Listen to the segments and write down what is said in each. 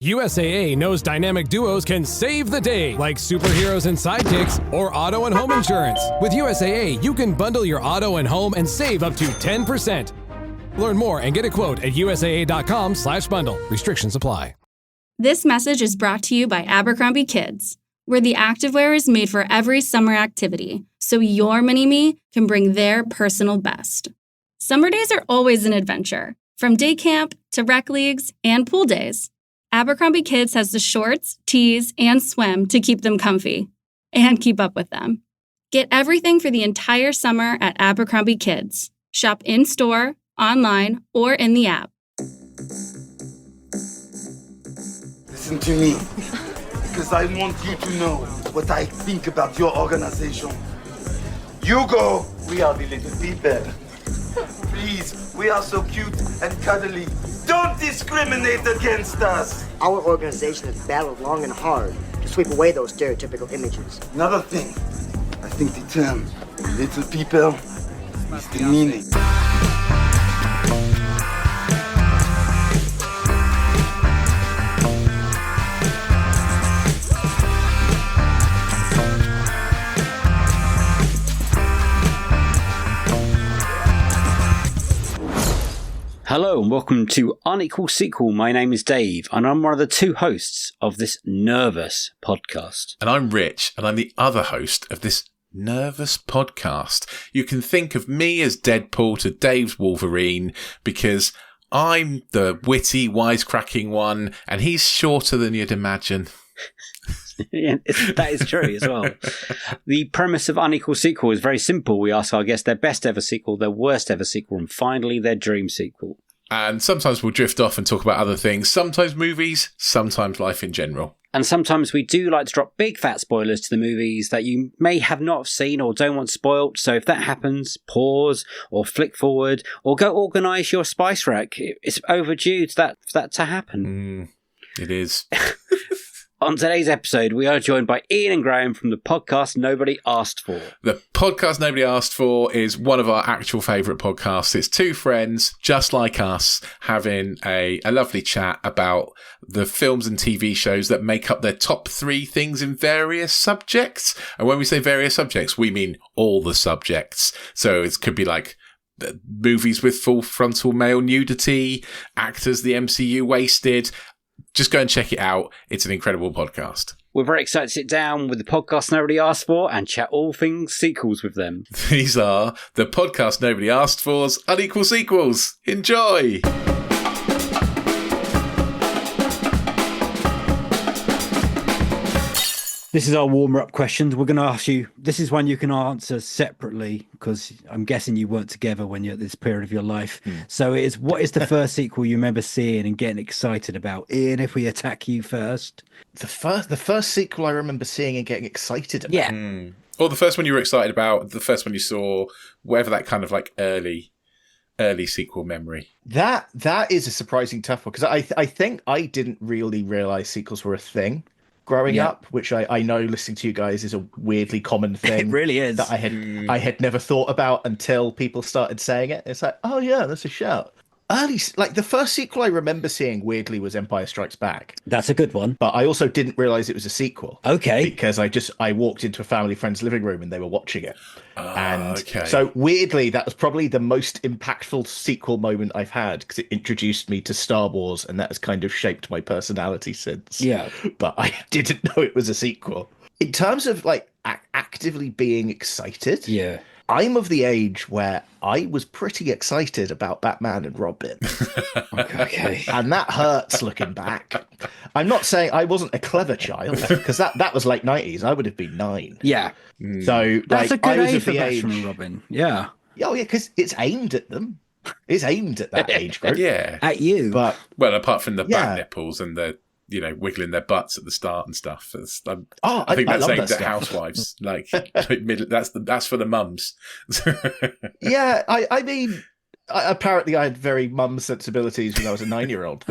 USAA knows dynamic duos can save the day, like superheroes and sidekicks or auto and home insurance. With USAA, you can bundle your auto and home and save up to 10%. Learn more and get a quote at usaa.com/bundle. Restrictions apply. This message is brought to you by Abercrombie Kids, where the activewear is made for every summer activity, so your mini-me can bring their personal best. Summer days are always an adventure, from day camp to rec leagues and pool days. Abercrombie Kids has the shorts, tees, and swim to keep them comfy and keep up with them. Get everything for the entire summer at Abercrombie Kids. Shop in-store, online, or in the app. Listen to me, because I want you to know what I think about your organization. Hugo, we are the little people. Please, we are so cute and cuddly. Don't discriminate against us. Our organization has battled long and hard to sweep away those stereotypical images. Another thing, I think the term little people is the meaning. Hello and welcome to Unequal Sequel. My name is Dave and I'm one of the two hosts of this nervous podcast. And I'm Rich and I'm the other host of this nervous podcast. You can think of me as Deadpool to Dave's Wolverine because I'm the witty, wisecracking one and he's shorter than you'd imagine. Yeah, that is true as well. The premise of Unequal Sequel is very simple. We ask our guests their best ever sequel, their worst ever sequel, and finally their dream sequel. And sometimes we'll drift off and talk about other things. Sometimes movies, sometimes life in general. And sometimes we do like to drop big fat spoilers to the movies that you may have not seen or don't want spoilt. So if that happens, pause or flick forward or go organise your spice rack. It's overdue for that to happen. It is. On today's episode, we are joined by Ian and Graham from the podcast Nobody Asked For. The podcast Nobody Asked For is one of our actual favourite podcasts. It's two friends, just like us, having a lovely chat about the films and TV shows that make up their top three things in various subjects. And when we say various subjects, we mean all the subjects. So it could be like movies with full frontal male nudity, actors the MCU wasted. Just go and check it out. It's an incredible podcast. We're very excited to sit down with the podcast Nobody Asked For and chat all things sequels with them. These are the podcast Nobody Asked For's Unequal Sequels. Enjoy! This is our warmer-up questions. We're going to ask you, this is one you can answer separately because I'm guessing you weren't together when you're at this period of your life. So it is, what is the first sequel you remember seeing and getting excited about? Ian, if we attack you first. The first sequel I remember seeing and getting excited about. Yeah. Or the first one you were excited about, the first one you saw, whatever that kind of like early sequel memory. That is a surprising tough one because I think I didn't really realise sequels were a thing growing up, which I know listening to you guys is a weirdly common thing. It really is. That I had never thought about until people started saying it. It's like, oh yeah, that's a shout. The first sequel I remember seeing weirdly was Empire Strikes Back. That's a good one. But I also didn't realise it was a sequel. Okay. Because I walked into a family friend's living room and they were watching it. Okay. So weirdly, that was probably the most impactful sequel moment I've had because it introduced me to Star Wars and that has kind of shaped my personality since. Yeah. But I didn't know it was a sequel. In terms of like actively being excited. Yeah. I'm of the age where I was pretty excited about Batman and Robin. Okay. And that hurts looking back. I'm not saying I wasn't a clever child, because that was late 90s. I would have been 9. Yeah. So That's a good I was age of for the Batman age. and Robin. Yeah. Oh, yeah, because it's aimed at them. It's aimed at that age group. Yeah. At you. But Well, apart from the Yeah. back nipples and the, wiggling their butts at the start and stuff. I think that's love aimed that at stuff. housewives. That's for the mums. yeah, I mean, apparently I had very mum sensibilities when I was a 9-year-old.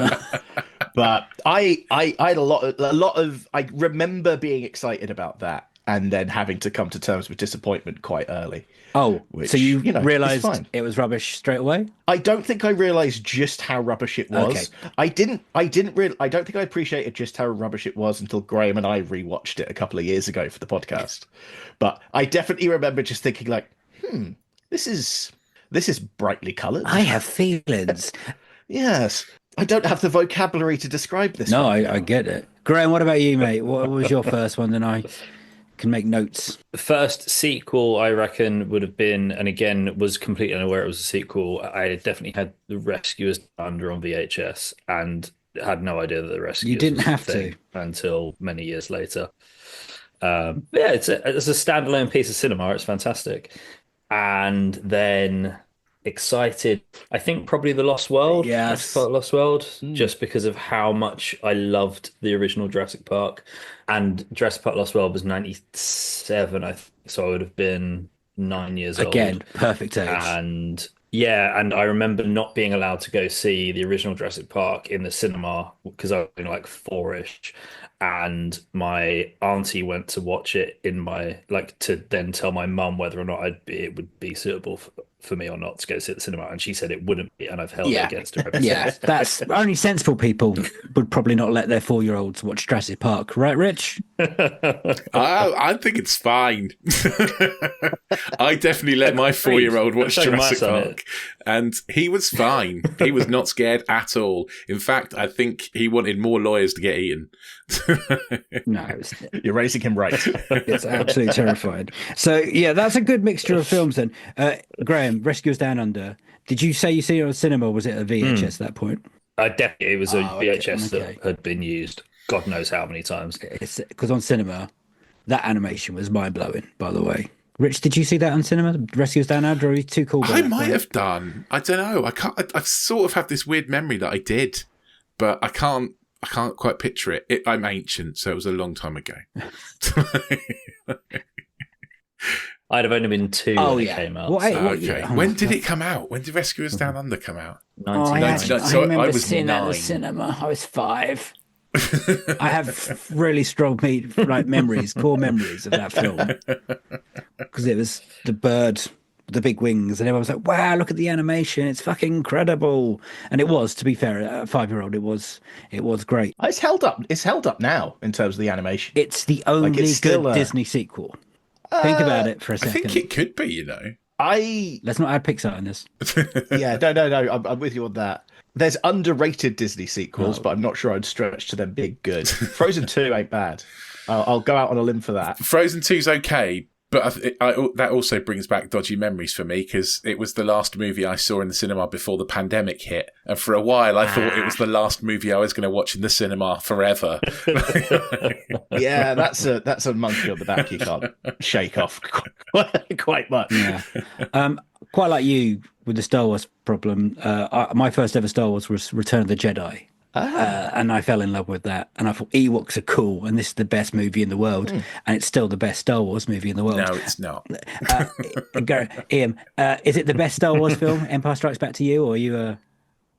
But I had a lot of. I remember being excited about that. and then having to come to terms with disappointment quite early. Oh, Which, so you, is realized fine. it was rubbish straight away? I don't think I realized just how rubbish it was. Okay. I don't think I appreciated just how rubbish it was until Graham and I rewatched it a couple of years ago for the podcast. But I definitely remember just thinking like, this is brightly colored. I have feelings. Yes. I don't have the vocabulary to describe this. No, right now. I get it. Graham, what about you, mate? What was your first one? Then I can make notes. The first sequel, I reckon, would have been, and again, was completely unaware it was a sequel. I definitely had The Rescuers under on VHS and had no idea that The Rescuers You didn't was a have thing to until many years later. Yeah, it's a standalone piece of cinema. It's fantastic. And then excited, I think probably The Lost World. Yes. Lost World, just because of how much I loved the original Jurassic Park. And Jurassic Park Lost World was 97, I think, so I would have been 9 years old. again. Perfect age. And yeah, and I remember not being allowed to go see the original Jurassic Park in the cinema because I was like 4-ish. And my auntie went to watch it to then tell my mum whether or not it would be suitable for me or not to go see at the cinema. And she said it wouldn't be, and I've held it against her ever Yeah, since. that's only sensible people would probably not let their 4-year-olds watch Jurassic Park, right, Rich? I think it's fine. I definitely let my 4-year-old watch So Jurassic much on Park, and he was fine. He was not scared at all. In fact, I think he wanted more lawyers to get eaten. No, You're raising him right. it's absolutely terrified. So yeah, that's a good mixture of films. Then, Graham, Rescuers Down Under. Did you say you see it on cinema? Or was it a VHS at that point? Definitely, it was a VHS okay. that had been used God knows how many times. It's because on cinema, that animation was mind blowing. By the way, Rich, did you see that on cinema? Rescuers Down Under. Or are you too cool? I might have done. I don't know. I sort of have this weird memory that I did, but I can't quite picture it. I'm ancient, so it was a long time ago. I'd have only been 2 when it came out. Okay. When did it come out? When did Rescuers Down Under come out? 1999. So I remember was seeing that at 9. the cinema. I was 5. I have really strong memories, core memories of that film, because it was the bird, the big wings, and everyone was like, "Wow, look at the animation! It's fucking incredible!" And it was, to be fair, a 5-year-old, it was great. It's held up. It's held up now in terms of the animation. It's the only it's still good Disney sequel. Think about it for a I second. think it could be, you know. Let's not add Pixar in this. Yeah, no. I'm with you on that. There's underrated Disney sequels, but I'm not sure I'd stretch to them being good. Frozen 2 ain't bad. I'll go out on a limb for that. Frozen 2's okay, but that also brings back dodgy memories for me because it was the last movie I saw in the cinema before the pandemic hit. And for a while, I thought it was the last movie I was going to watch in the cinema forever. Yeah, that's a monkey on the back you can't shake off quite much. Yeah. Quite like you with the Star Wars problem. My first ever Star Wars was Return of the Jedi. And I fell in love with that. And I thought Ewoks are cool. And this is the best movie in the world. And it's still the best Star Wars movie in the world. No, it's not. Ian, is it the best Star Wars film, Empire Strikes Back to you, or are you a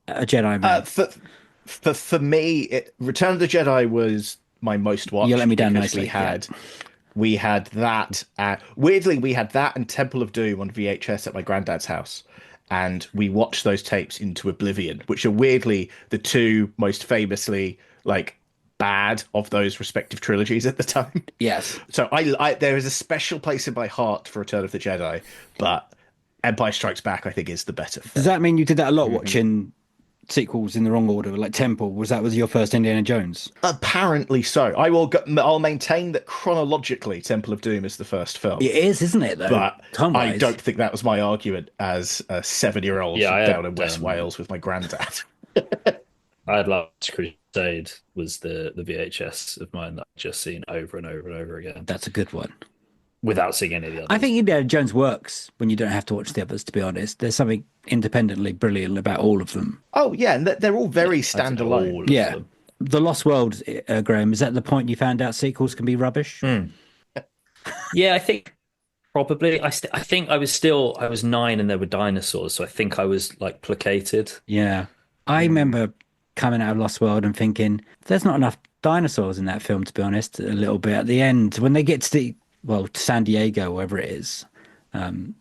Jedi man? For me, Return of the Jedi was my most watched. You let me down because nicely. We had that. Weirdly, we had that and Temple of Doom on VHS at my granddad's house. And we watched those tapes into oblivion, which are weirdly the two most famously bad of those respective trilogies at the time. Yes. So there is a special place in my heart for Return of the Jedi, but Empire Strikes Back I think is the better film. Does that mean you did that a lot, watching sequels in the wrong order, like Temple? Was your first Indiana Jones? Apparently so. I'll maintain that chronologically Temple of Doom is the first film. It is, isn't it, though? But Time-wise. I don't think that was my argument as a 7-year-old down in West Wales with my granddad. I had Last Crusade was the VHS of mine that I've just seen over and over and over again. That's a good one. Without seeing any of the others. I think Indiana Jones works when you don't have to watch the others, to be honest. There's something independently brilliant about all of them. Oh, yeah, and they're all very standalone. All of Yeah. them. The Lost World, Graham, is that the point you found out sequels can be rubbish? Yeah, I think probably. I think I was 9 and there were dinosaurs, so I think I was placated. Yeah. I remember coming out of Lost World and thinking, there's not enough dinosaurs in that film, to be honest, a little bit. At the end, when they get to well, San Diego, wherever it is, and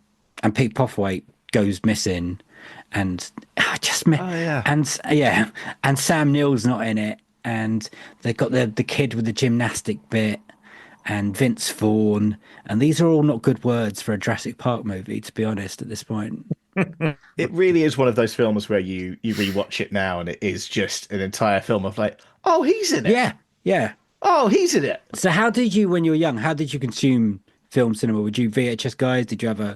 Pete Pothwaite goes missing, and and Sam Neill's not in it, and they've got the kid with the gymnastic bit, and Vince Vaughn, and these are all not good words for a Jurassic Park movie, to be honest, at this point. It really is one of those films where you rewatch it now and it is just an entire film of like, oh, he's in it. Yeah. Oh, he's in it. So how did you, when you were young, how did you consume film cinema? Would you VHS guys? Did you have a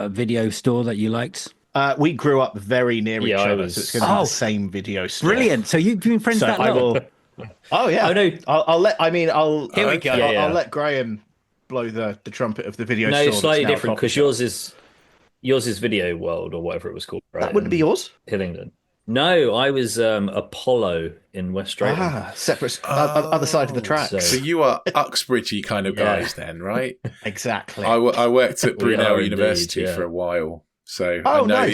video store that you liked? We grew up very near each other, so it's going to be the same video store. Brilliant. So you've been friends that long? Oh yeah. Oh no. I'll Here we go. I'll let Graham blow the trumpet of the video store. No, slightly different because yours is Video World or whatever it was called, right? That wouldn't be yours? Hillingdon. No, I was Apollo in West Drayton. Separate other side of the tracks. So you are Uxbridgey kind of guys then, right? Exactly. I worked at Brunel indeed, University for a while. So I know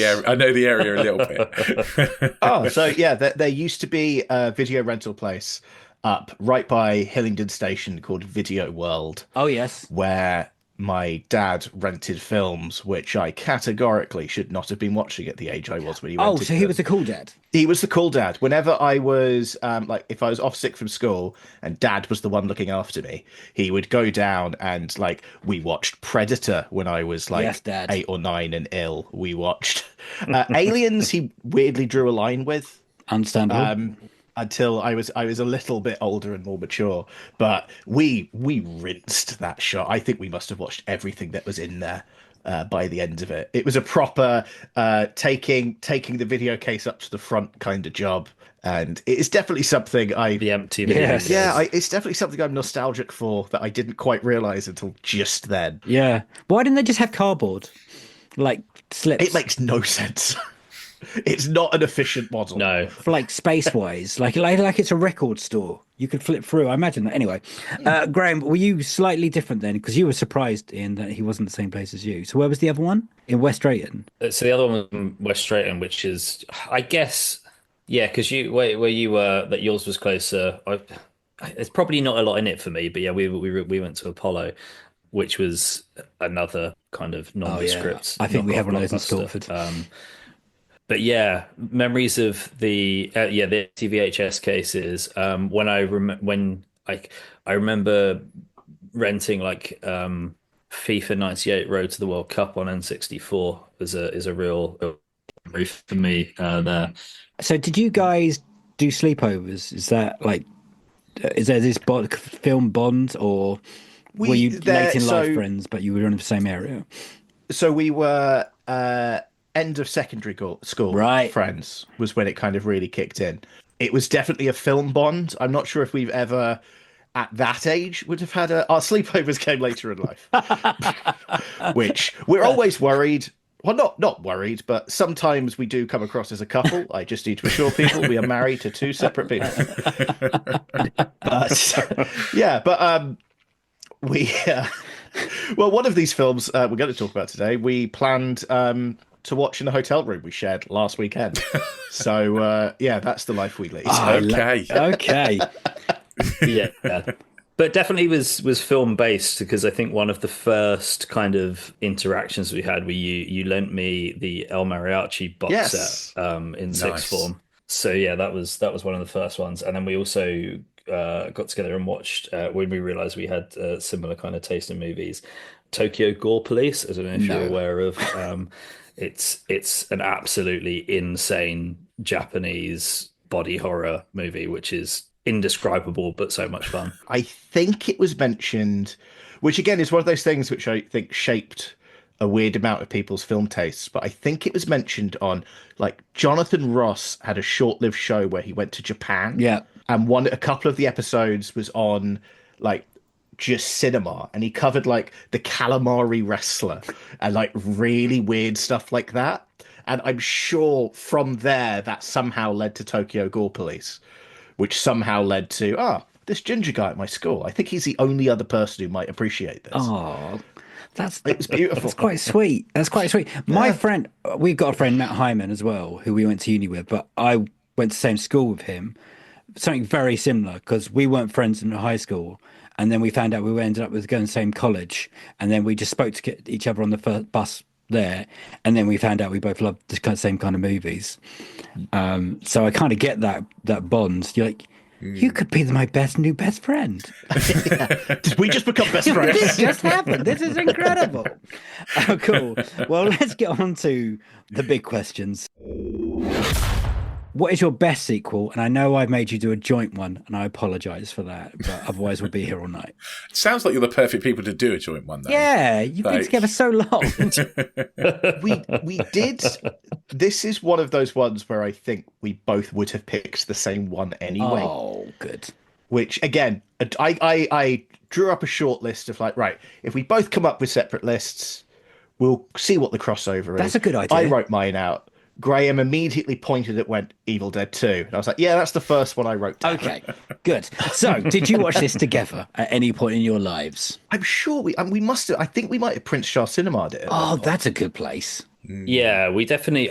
the area a little bit. So yeah, there used to be a video rental place up right by Hillingdon Station called Video World. Oh yes, where my dad rented films, which I categorically should not have been watching at the age I was when he rented. Oh, so he was the cool dad. He was the cool dad. Whenever I was like, if I was off sick from school and dad was the one looking after me, he would go down and like, we watched Predator when I was like 8 or 9 and ill. We watched Aliens. He weirdly drew a line with. Understandable. Until I was a little bit older and more mature, but we rinsed that shot. I think we must have watched everything that was in there by the end of it. It was a proper taking the video case up to the front kind of job, and it's definitely something the empty video. It's definitely something I'm nostalgic for that I didn't quite realize until just then. Yeah, why didn't they just have cardboard like slips? It makes no sense. It's not an efficient model. No. For like space-wise, like it's a record store. You could flip through. I imagine that. Anyway, Graham, were you slightly different then? Because you were surprised in that he wasn't the same place as you. So where was the other one? In West Drayton? So the other one was in West Drayton, which is, I guess, yeah, because where you were, that yours was closer. It's probably not a lot in it for me, but yeah, we went to Apollo, which was another kind of nondescript. I think we have one of those in Stortford. But yeah, memories of the TVHS cases. When I remember renting like FIFA 98 Road to the World Cup on N64 is a real memory for me there. So did you guys do sleepovers? Is that like, is there this film bond, or were you late in life friends but you were in the same area? So we were end of secondary school friends was when it kind of really kicked in. It was definitely a film bond. I'm not sure if we've ever at that age would have had our sleepovers came later in life, which we're always worried. Well, not worried, but sometimes we do come across as a couple. I just need to assure people we are married to 2 separate people. Well, one of these films we're going to talk about today, we planned to watch in the hotel room we shared last weekend. So, that's the life we lead. Okay. Yeah. But definitely was film based, because I think one of the first kind of interactions we had where you lent me the El Mariachi box set in sixth form. So yeah, that was one of the first ones. And then we also got together and watched when we realized we had similar kind of taste in movies, Tokyo Gore Police. I don't know if you're aware of. It's an absolutely insane Japanese body horror movie, which is indescribable but so much fun. I think it was mentioned, which again is one of those things which I think shaped a weird amount of people's film tastes, but I think it was mentioned on, like, Jonathan Ross had a short-lived show where he went to Japan. Yeah. And a couple of the episodes was on, like, just cinema, and he covered like the calamari wrestler and like really weird stuff like that. And I'm sure from there that somehow led to Tokyo Gore Police, which somehow led to this ginger guy at my school. I think he's the only other person who might appreciate this. Oh, it was beautiful. That's quite sweet. My friend, we've got a friend, Matt Hyman, as well, who we went to uni with, but I went to the same school with him. Something very similar, because we weren't friends in high school. and then we found out we ended up with going to the same college, and then we just spoke to each other on the first bus there, and then we found out we both loved the same kind of movies. So I kind of get that bond. You're like, you could be my new best friend. Did we just become best friends? This just happened. This is incredible. Oh, cool. Well, let's get on to the big questions. What is your best sequel? And I know I've made you do a joint one, and I apologize for that, but otherwise we'll be here all night. Sounds like you're the perfect people to do a joint one, though. Yeah, you've been together so long. we did. This is one of those ones where I think we both would have picked the same one anyway. Oh, good. Which, again, I drew up a short list of like, right, if we both come up with separate lists, we'll see what the crossover is. That's a good idea. I wrote mine out. Graham immediately pointed at went Evil Dead 2. And I was like, yeah, that's the first one I wrote down. Okay, good. So, did you watch this together at any point in your lives? I'm sure we must have. I think we might have Prince Charles Cinema it. Oh, that's a good place. Yeah, we've definitely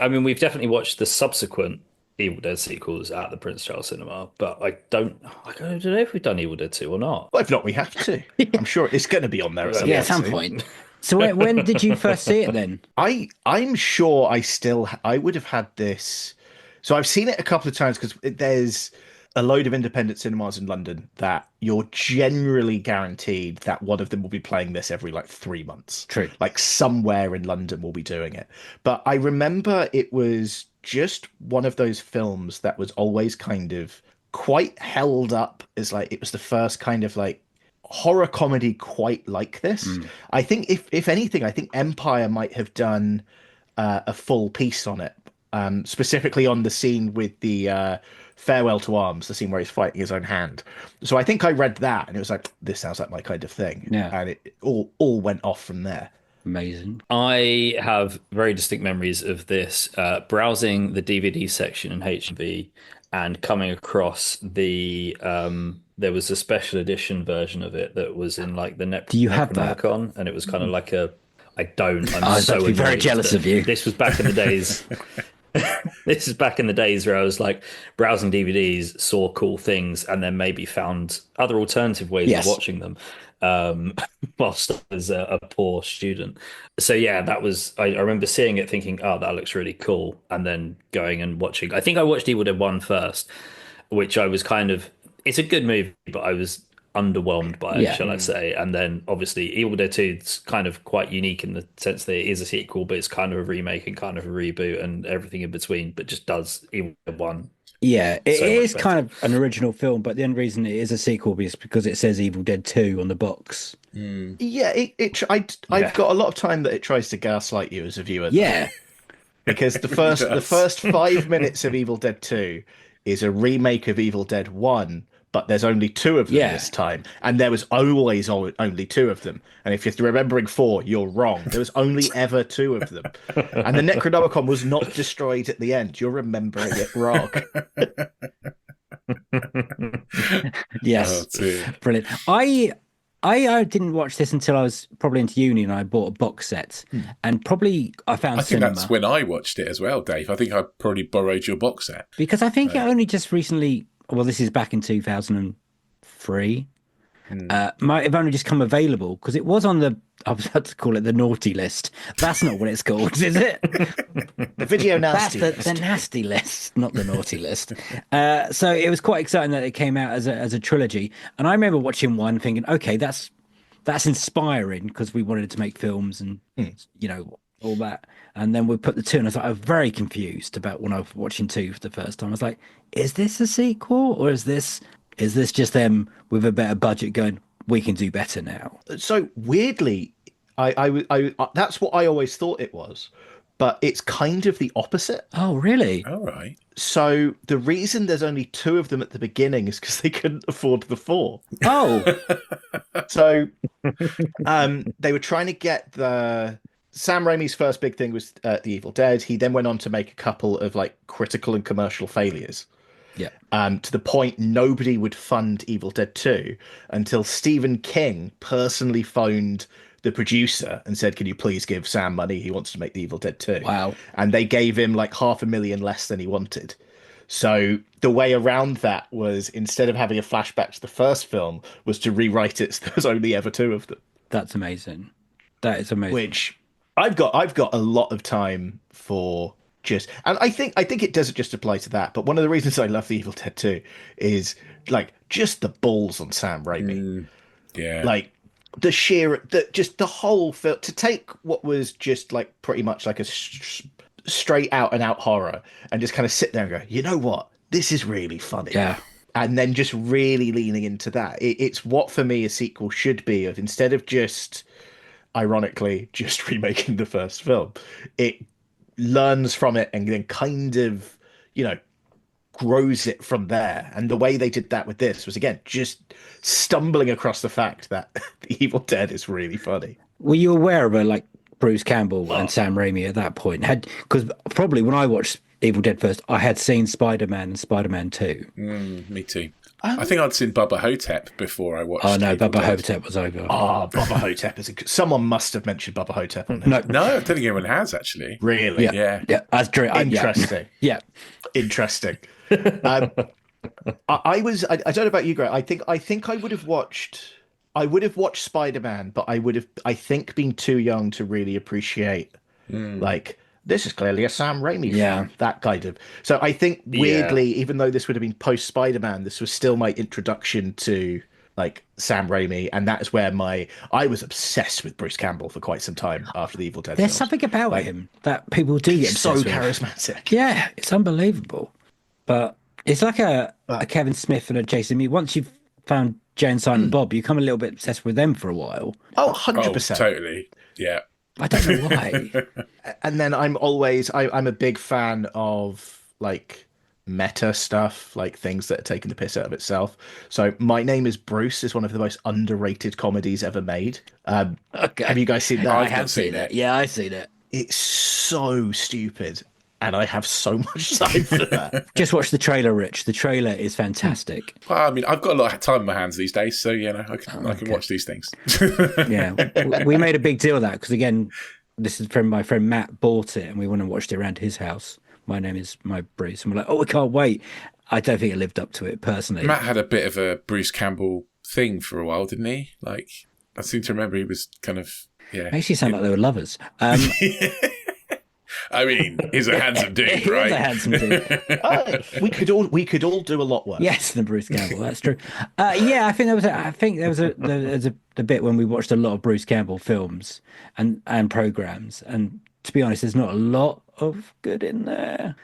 watched the subsequent Evil Dead sequels at the Prince Charles Cinema, but I don't know if we've done Evil Dead 2 or not. Well, if not, we have to. I'm sure it's going to be on there at some point. So when did you first see it then? I'm sure I would have had this. So I've seen it a couple of times because there's a load of independent cinemas in London that you're generally guaranteed that one of them will be playing this every like 3 months. True. Like somewhere in London will be doing it. But I remember it was just one of those films that was always kind of quite held up as like, it was the first kind of like horror comedy quite like this. I think if anything, I think Empire might have done a full piece on it, specifically on the scene with the farewell to arms, the scene where he's fighting his own hand. So I think I read that and it was like, this sounds like my kind of thing. Yeah. And it all went off from there. Amazing. I have very distinct memories of this, browsing the DVD section in H&B and coming across the there was a special edition version of it that was in like the Do you have that? Necronomicon, and it was kind of like a I don't. I'm I was so actually very annoyed jealous that of you. This was back in the days. This is back in the days where I was like browsing DVDs, saw cool things, and then maybe found other alternative ways of watching them. Whilst I was a poor student. So yeah, that was, I remember seeing it thinking, oh, that looks really cool. And then going and watching, I think I watched Evil Dead 1 first, which I was kind of, it's a good movie, but I was underwhelmed by it, shall I say. And then obviously Evil Dead 2 is kind of quite unique in the sense that it is a sequel, but it's kind of a remake and kind of a reboot and everything in between, but just does Evil Dead 1. Yeah, it is kind of an original film, but the only reason it is a sequel is because it says Evil Dead 2 on the box. Yeah, I've got a lot of time that it tries to gaslight you as a viewer. Yeah. Because the first 5 minutes of Evil Dead 2 is a remake of Evil Dead 1, but there's only 2 of them this time. And there was always only 2 of them. And if you're remembering 4, you're wrong. There was only ever 2 of them. And the Necronomicon was not destroyed at the end. You're remembering it wrong. Yes. Brilliant. I didn't watch this until I was probably into uni and I bought a box set. And probably I found I think that's when I watched it as well, Dave. I think I probably borrowed your box set. Because I think it only just recently, well, this is back in 2003, might have only just come available because it was on the, I was about to call it the naughty list. That's not what it's called, is it? The video nasty That's list. the nasty list, not the naughty list. So it was quite exciting that it came out as a trilogy. And I remember watching one thinking, okay, that's inspiring because we wanted to make films and, you know, all that. And then we put the 2 and I was like, I was very confused about when I was watching 2 for the first time. I was like, is this a sequel or is this just them with a better budget going, we can do better now? So weirdly, I that's what I always thought it was, but it's kind of the opposite. Oh, really? All right. So the reason there's only 2 of them at the beginning is because they couldn't afford the 4. Oh. So they were trying to get the... Sam Raimi's first big thing was The Evil Dead. He then went on to make a couple of like critical and commercial failures. Yeah. To the point nobody would fund Evil Dead 2 until Stephen King personally phoned the producer and said, can you please give Sam money? He wants to make The Evil Dead 2. Wow. And they gave him like $500,000 less than he wanted. So the way around that was, instead of having a flashback to the first film, was to rewrite it so there was only ever two of them. That's amazing. That is amazing. Which I've got a lot of time for. And I think it doesn't just apply to that, but one of the reasons I love The Evil Dead 2 is like just the balls on Sam Raimi. Yeah. Like the whole film, to take what was just like pretty much like a straight out and out horror and just kind of sit there and go, you know what? This is really funny. Yeah. And then just really leaning into that. It's what for me a sequel should be, of instead of just, ironically, just remaking the first film, it learns from it and then kind of, grows it from there. And the way they did that with this was, again, just stumbling across the fact that The Evil Dead is really funny. Were you aware of like Bruce Campbell and Sam Raimi at that point? Because probably when I watched Evil Dead first, I had seen Spider-Man and Spider-Man 2. Me too. I think I'd seen Bubba Hotep before I watched. Oh no, Evil Bubba Dead. Hotep was over. Oh, Bubba Hotep someone must have mentioned Bubba Hotep on this. No, No, I don't think anyone has actually. Really? Yeah. that's true. Interesting. Yeah. Interesting. I don't know about you, Greg. I think I would have watched Spider-Man, but I think been too young to really appreciate like, this is clearly a Sam Raimi film, that kind of. So I think weirdly, even though this would have been post Spider-Man, this was still my introduction to like Sam Raimi, and that is where I was obsessed with Bruce Campbell for quite some time after the Evil Dead. There's films. something about him that people do get So obsessed with. charismatic. Yeah, it's unbelievable. But it's like a Kevin Smith and a Jason Mewes. Once you've found Jay and Silent Bob, you become a little bit obsessed with them for a while. Oh, 100%. Totally. Yeah. I don't know why. And then I'm a big fan of like meta stuff, like things that are taking the piss out of itself. So My Name is Bruce is one of the most underrated comedies ever made. Okay. Have you guys seen that? I have seen it. Yeah, I've seen it. It's so stupid, and I have so much time for that. Just watch the trailer, Rich. The trailer is fantastic. Well, I mean, I've got a lot of time on my hands these days, so I can watch these things. Yeah, we made a big deal of that because, again, this is from my friend Matt bought it and we went and watched it around his house. My Name is Bruce, and we're like, oh, we can't wait. I don't think it lived up to it personally. Matt had a bit of a Bruce Campbell thing for a while, didn't he? Like, I seem to remember he was kind of Makes you sound like they were lovers. I mean, he's a handsome dude, He right? is a handsome dude. We could all do a lot worse. Yes, than Bruce Campbell. That's true. Yeah, I think there was a bit when we watched a lot of Bruce Campbell films and programs, and to be honest, there's not a lot of good in there.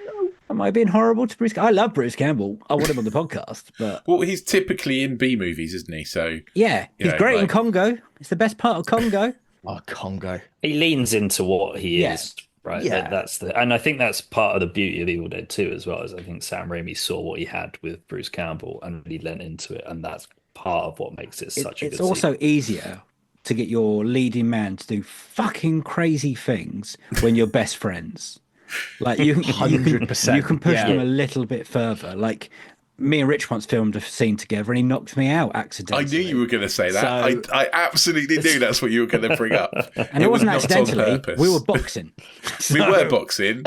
Am I being horrible to Bruce? I love Bruce Campbell. I want him on the podcast, but Well, he's typically in B movies, isn't he? So yeah, he's great in Congo. It's the best part of Congo. Oh, Congo. He leans into what he is, right? Yeah. And I think that's part of the beauty of Evil Dead 2 as well, is I think Sam Raimi saw what he had with Bruce Campbell and really lent into it, and that's part of what makes it such a good It's also sequel. easier to get your leading man to do fucking crazy things when you're best friends. Like you 100%, you can push yeah. them a little bit further. Like me and Rich once filmed a scene together, and he knocked me out accidentally. I knew you were going to say that. So- I absolutely knew that's what you were going to bring up. And it wasn't was not on accidentally. purpose. We were boxing. We were boxing.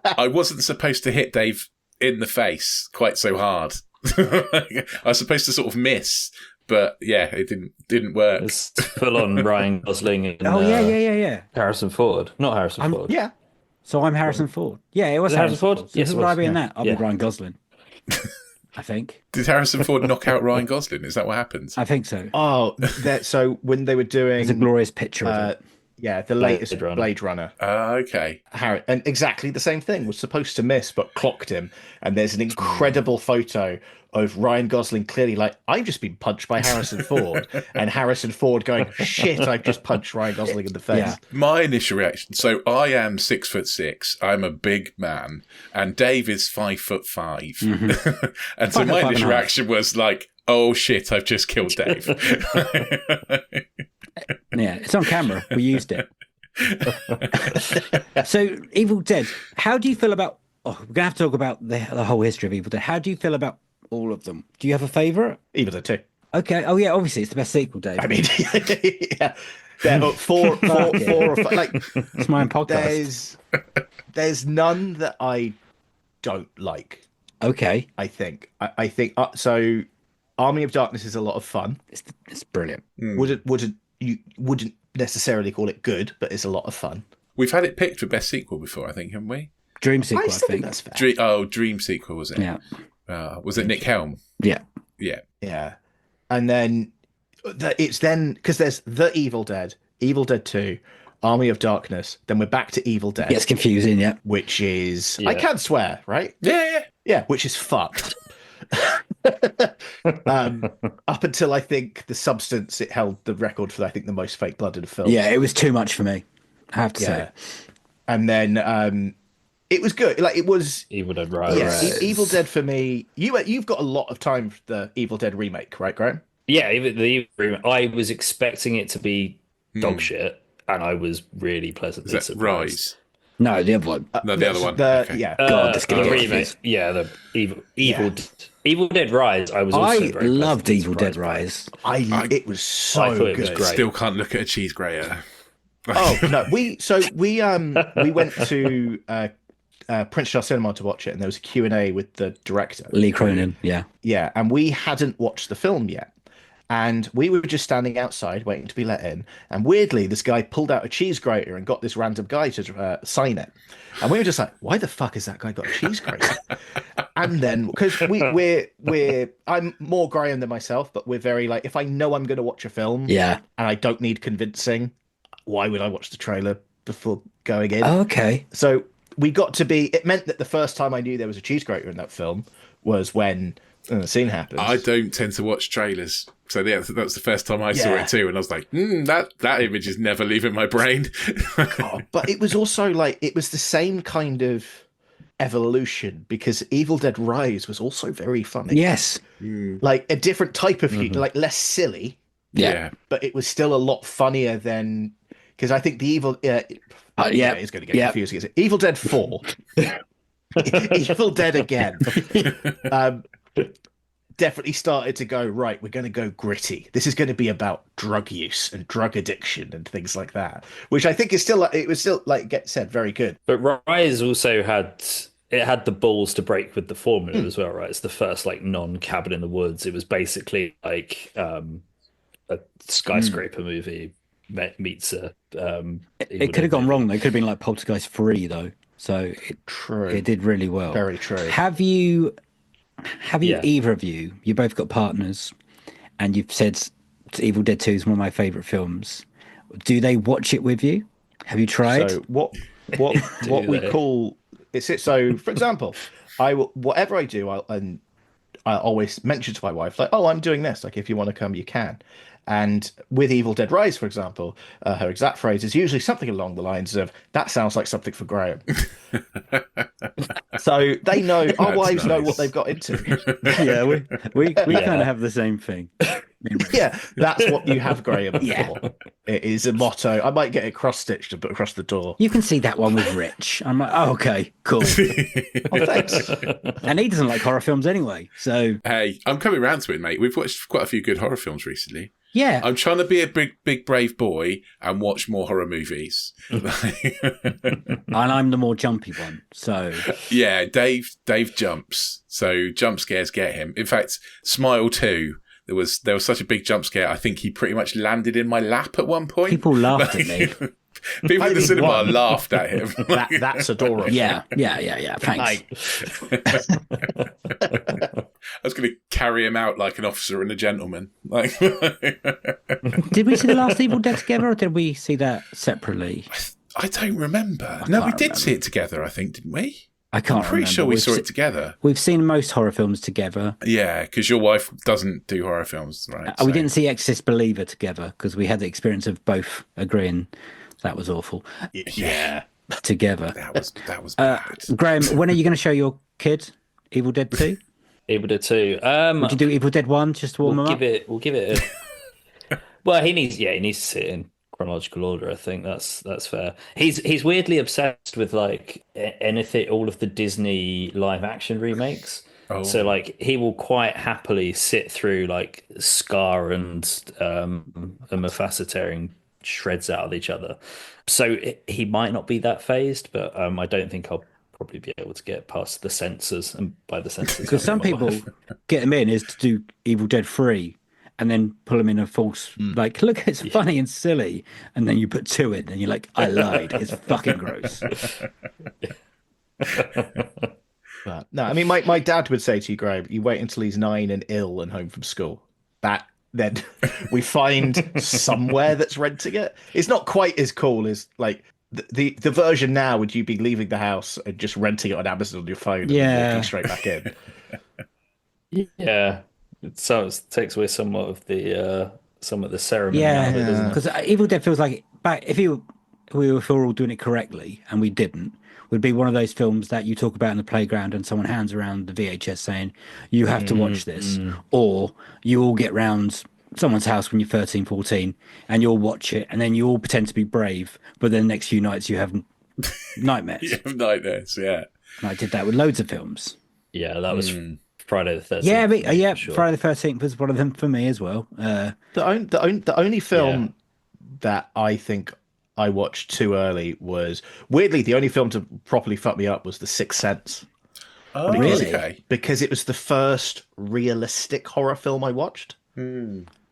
I wasn't supposed to hit Dave in the face quite so hard. I was supposed to sort of miss, but yeah, it didn't work. It's full on Ryan Gosling and Oh yeah. Harrison Ford. Not Harrison Ford. Yeah. So I'm Harrison Ford. Yeah, it was it Harrison Harrison Ford. Ford? So Yes, who it would I was, be in yeah. that? I'll Yeah. be Ryan Gosling. I think. Did Harrison Ford knock out Ryan Gosling? Is that what happened? I think so. Oh, so when they were doing There's a glorious picture of it. the latest Runner. Blade Runner, Okay. Harry, and exactly the same thing, was supposed to miss but clocked him, and there's an incredible photo of Ryan Gosling clearly like, I've just been punched by Harrison Ford, and Harrison Ford going, shit, I've just punched Ryan Gosling in the face. Yeah. My initial reaction. So I am 6'6". I'm a big man, and Dave is 5'5". And so 5'5" my and a initial half. reaction was like, "Oh shit, I've just killed Dave." Yeah, it's on camera. We used it. So, Evil Dead. How do you feel about? Oh, we're gonna have to talk about the whole history of Evil Dead. How do you feel about all of them? Do you have a favourite? Evil Dead 2. Okay. Oh yeah, obviously it's the best sequel, Dave. I mean, yeah. There are four or five. Like, It's my own podcast. there's none that I don't like. Okay. I think. I think so. Army of Darkness is a lot of fun. It's brilliant. You wouldn't necessarily call it good, but it's a lot of fun. We've had it picked for best sequel before, I think, haven't we? Dream sequel, I still think. that's fair. Dream sequel, was it? Yeah. Was it Nick Helm? Yeah. Yeah. Yeah. And then it's then because there's The Evil Dead, Evil Dead 2, Army of Darkness. Then we're back to Evil Dead. Gets confusing, yeah. Which is, Yeah. I can swear, right? Yeah. Yeah, which is fucked. Up until I think The Substance, it held the record for, I think, the most fake blood in a film. Yeah, it was too much for me, I have to say. And then it was good. Like, it was Evil Dead Rise. Yeah, Evil Dead for me. You've got a lot of time for the Evil Dead remake, right, Graham? Yeah, I was expecting it to be dog shit, and I was really pleasantly Is that surprised. Rise? No, the other one. No, the other one. Okay. Yeah. God, this The gonna get remake. confused. Yeah, the Evil Dead Rise. I was also I very loved pleasantly Evil Dead surprised. Rise. It was so I thought it good. was great. Still can't look at a cheese grater. Oh no, we went to Prince Charles Cinema to watch it, and there was a Q&A with the director, Lee Cronin, yeah. Yeah, and we hadn't watched the film yet. And we were just standing outside waiting to be let in. And weirdly, this guy pulled out a cheese grater and got this random guy to sign it. And we were just like, why the fuck has that guy got a cheese grater? And then, because I'm more Graham than myself, but we're very like, if I know I'm going to watch a film Yeah. and I don't need convincing, why would I watch the trailer before going in? Oh, okay. So we got to be, it meant that the first time I knew there was a cheese grater in that film was when the scene happens. I don't tend to watch trailers. So yeah, that was the first time I saw it too. And I was like, that image is never leaving my brain. But it was also like, it was the same kind of evolution because Evil Dead Rise was also very funny. Yes. Like a different type of humor, like less silly. Yeah. But it was still a lot funnier than, because I think the Evil... it's going to get confusing. Is it Evil Dead 4? Evil Dead again. Definitely started to go, right, we're going to go gritty. This is going to be about drug use and drug addiction and things like that, which I think is still, it was still, like get said, very good. But Rise also had the balls to break with the formula as well, right? It's the first like non-cabin in the woods. It was basically like a skyscraper movie meets a. It could have gone wrong. They could have been like Poltergeist 3, though. So it did really well. Very true. Have you either of you both got partners, and you've said Evil Dead 2 is one of my favorite films. Do they watch it with you? Have you tried? So what we call it's it. So for example, whatever I do, I always mention to my wife, like, oh, I'm doing this. Like, if you want to come, you can. And with Evil Dead Rise, for example, her exact phrase is usually something along the lines of, that sounds like something for Graham. So they know, our wives know what they've got into. Yeah, we kind of have the same thing. Yeah, that's what you have Graham for. It is a motto. I might get it cross-stitched and put across the door. You can see that one with Rich. I'm like, oh, okay, cool. Oh, thanks. And he doesn't like horror films anyway, so... Hey, I'm coming round to it, mate. We've watched quite a few good horror films recently. Yeah. I'm trying to be a big brave boy and watch more horror movies. And I'm the more jumpy one, so... Yeah, Dave jumps, so jump scares get him. In fact, Smile 2, there was such a big jump scare, I think he pretty much landed in my lap at one point. People laughed at me. People in the cinema laughed at him. That's adorable. Yeah. Thanks. I was going to carry him out like an officer and a gentleman. Like, Did we see the last Evil Dead together, or did we see that separately? I don't remember. No, we did see it together, I think, didn't we? I can't I'm pretty remember. sure we saw it together. We've seen most horror films together. Yeah, because your wife doesn't do horror films, right? We didn't see Exorcist Believer together because we had the experience of both agreeing that was awful. Yeah. Together. That was bad. Graham, when are you going to show your kid Evil Dead 2? Evil Dead 2. Would you do Evil Dead 1 just to warm him up? We'll give it a... Well, he needs to sit in chronological order. I think that's fair. He's weirdly obsessed with like anything, all of the Disney live action remakes. Oh. So like he will quite happily sit through like Scar and Mufasa tearing shreds out of each other. So he might not be that phased, but I don't think I'll probably be able to get past the censors, and by the censors, Because some I mean my people wife. get them in is to do Evil Dead 3 and then pull them in a false, like, look, it's funny and silly. And then you put 2 in and you're like, I lied. It's fucking gross. But no, I mean, my dad would say to you, Graham, you wait until he's 9 and ill and home from school. Then we find somewhere that's renting it. It's not quite as cool as like the version now. Would you be leaving the house and just renting it on Amazon on your phone and then walking straight back in? Yeah, it takes away some of the ceremony out of it, doesn't it? Because Evil Dead feels like back if we were all doing it correctly and we didn't, would be one of those films that you talk about in the playground and someone hands around the VHS saying you have to watch this, or you all get round someone's house when you're 13, 14 and you'll watch it and then you all pretend to be brave, but then the next few nights you have nightmares. You have nightmares, yeah. And I did that with loads of films. Yeah, that was Friday the 13th. Yeah, but, yeah, sure. Friday the 13th was one of them for me as well. The only film that I think I watched too early was, weirdly, the only film to properly fuck me up was The Sixth Sense. Oh, Really? okay. Because it was the first realistic horror film I watched.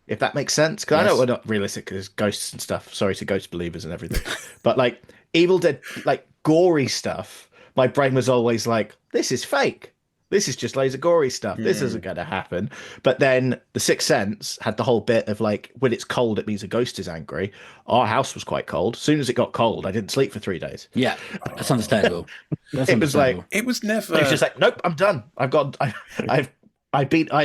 If that makes sense. Because I know we're not realistic because ghosts and stuff. Sorry to ghost believers and everything. But like Evil Dead, like gory stuff, my brain was always like, this is fake. This is just loads of gory stuff. This isn't going to happen. But then The Sixth Sense had the whole bit of like, when it's cold, it means a ghost is angry. Our house was quite cold. As soon as it got cold, I didn't sleep for 3 days. Yeah, that's understandable. It was like, It was never. it was just like, nope, I'm done. I'm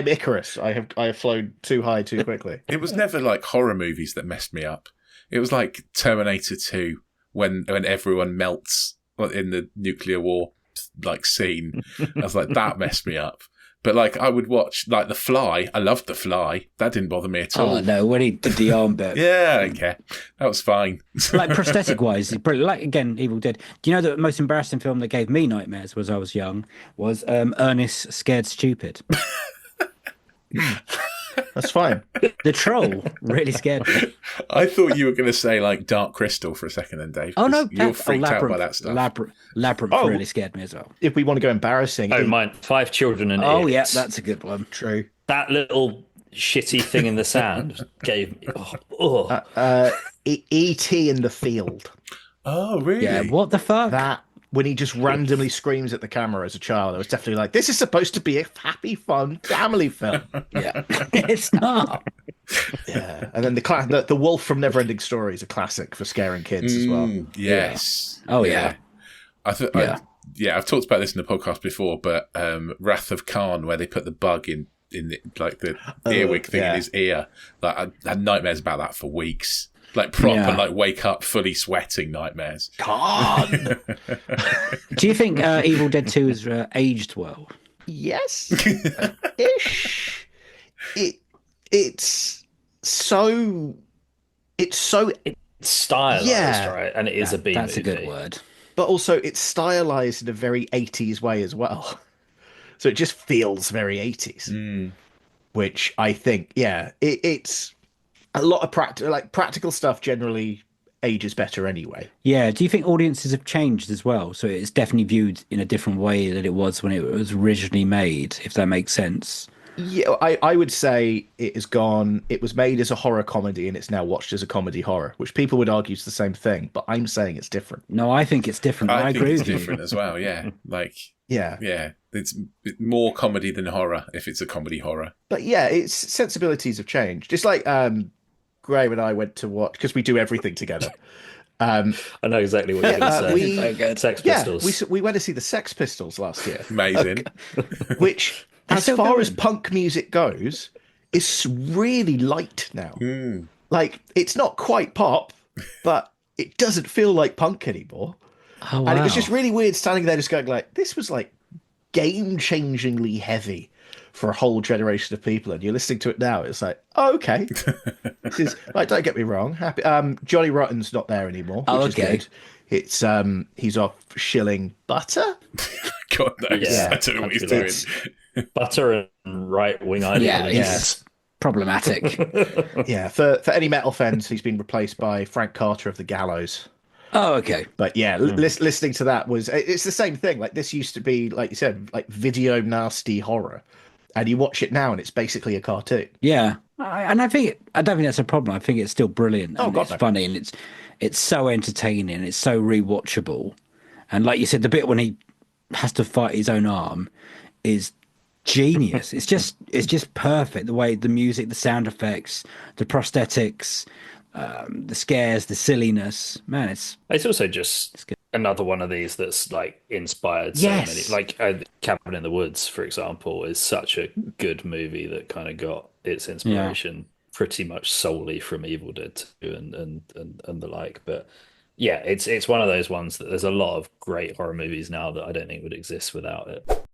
Icarus. I have flown too high too quickly. It was never like horror movies that messed me up. It was like Terminator 2 when everyone melts in the nuclear war like scene. I was like, that messed me up. But like I would watch like The Fly. I loved The Fly. That didn't bother me at all. Oh no, when he did the arm bit. Yeah, I don't care. That was fine. Like prosthetic wise, brilliant. Like again, Evil Dead. Do you know the most embarrassing film that gave me nightmares was I was young was Ernest Scared Stupid. That's fine. The troll really scared me. I thought you were going to say like Dark Crystal for a second then, Dave. Oh no, You're freaked out by that stuff. Labyrinth Oh. really scared me as well. If we want to go embarrassing, Oh, mine. 5 Children and Oh It. yeah, that's a good one. true. That little shitty thing in the sand gave me. E.T. in the Field. Oh, really? Yeah, what the fuck? That when he just randomly screams at the camera as a child, I was definitely like, this is supposed to be a happy, fun family film. Yeah, it's not. Yeah, and then the Wolf from Neverending Story is a classic for scaring kids as well. Yes. Oh yeah. I've talked about this in the podcast before, but Wrath of Khan, where they put the bug in the, like the earwig thing in his ear. Like I had nightmares about that for weeks. Like proper, like wake up fully sweating nightmares. Khan. Do you think Evil Dead 2 has aged well? Yes, ish. It's so Stylized, right? And it is a B That's movie. a good word. but also it's stylized in a very 80s way as well. So it just feels very 80s, which I think, it's a lot of practical stuff generally ages better anyway. Yeah. Do you think audiences have changed as well? So it's definitely viewed in a different way than it was when it was originally made, if that makes sense. Yeah, I would say it was made as a horror comedy and it's now watched as a comedy horror, which people would argue is the same thing, but I'm saying it's different. No, I think it's different. I think agree it's with you. different as well. Yeah, like Yeah. it's more comedy than horror if it's a comedy horror. But yeah, its sensibilities have changed. It's like Graham and I went to watch, because we do everything together. I know exactly what you're going to say. Sex Pistols. We went to see the Sex Pistols last year. Amazing. Which, as still far going. as punk music goes, is really light now. Like, it's not quite pop, but it doesn't feel like punk anymore. Oh, wow. And it was just really weird standing there just going like, this was like game-changingly heavy for a whole generation of people, and you're listening to it now, it's like, oh, okay. This is like, don't get me wrong, happy. Johnny Rotten's not there anymore, which is good. It's he's off shilling butter. God knows. Yeah, I don't know what he's doing. Butter and right-wing ideology. It's problematic. Yeah, for any metal fans, he's been replaced by Frank Carter of the Gallows. Oh, okay. But yeah, listening to that it's the same thing. Like this used to be, like you said, like video nasty horror, and you watch it now and it's basically a cartoon. Yeah, and I don't think that's a problem. I think it's still brilliant. Oh, And God, it's no. funny, and it's so entertaining. It's so rewatchable. And like you said, the bit when he has to fight his own arm is genius. It's just perfect. The way the music, the sound effects, the prosthetics, the scares, the silliness. Man, it's also just another one of these that's like inspired so Yes. many. Like Cabin in the Woods, for example, is such a good movie that kind of got its inspiration pretty much solely from Evil Dead 2 and the like. But yeah, it's one of those ones that there's a lot of great horror movies now that I don't think would exist without it.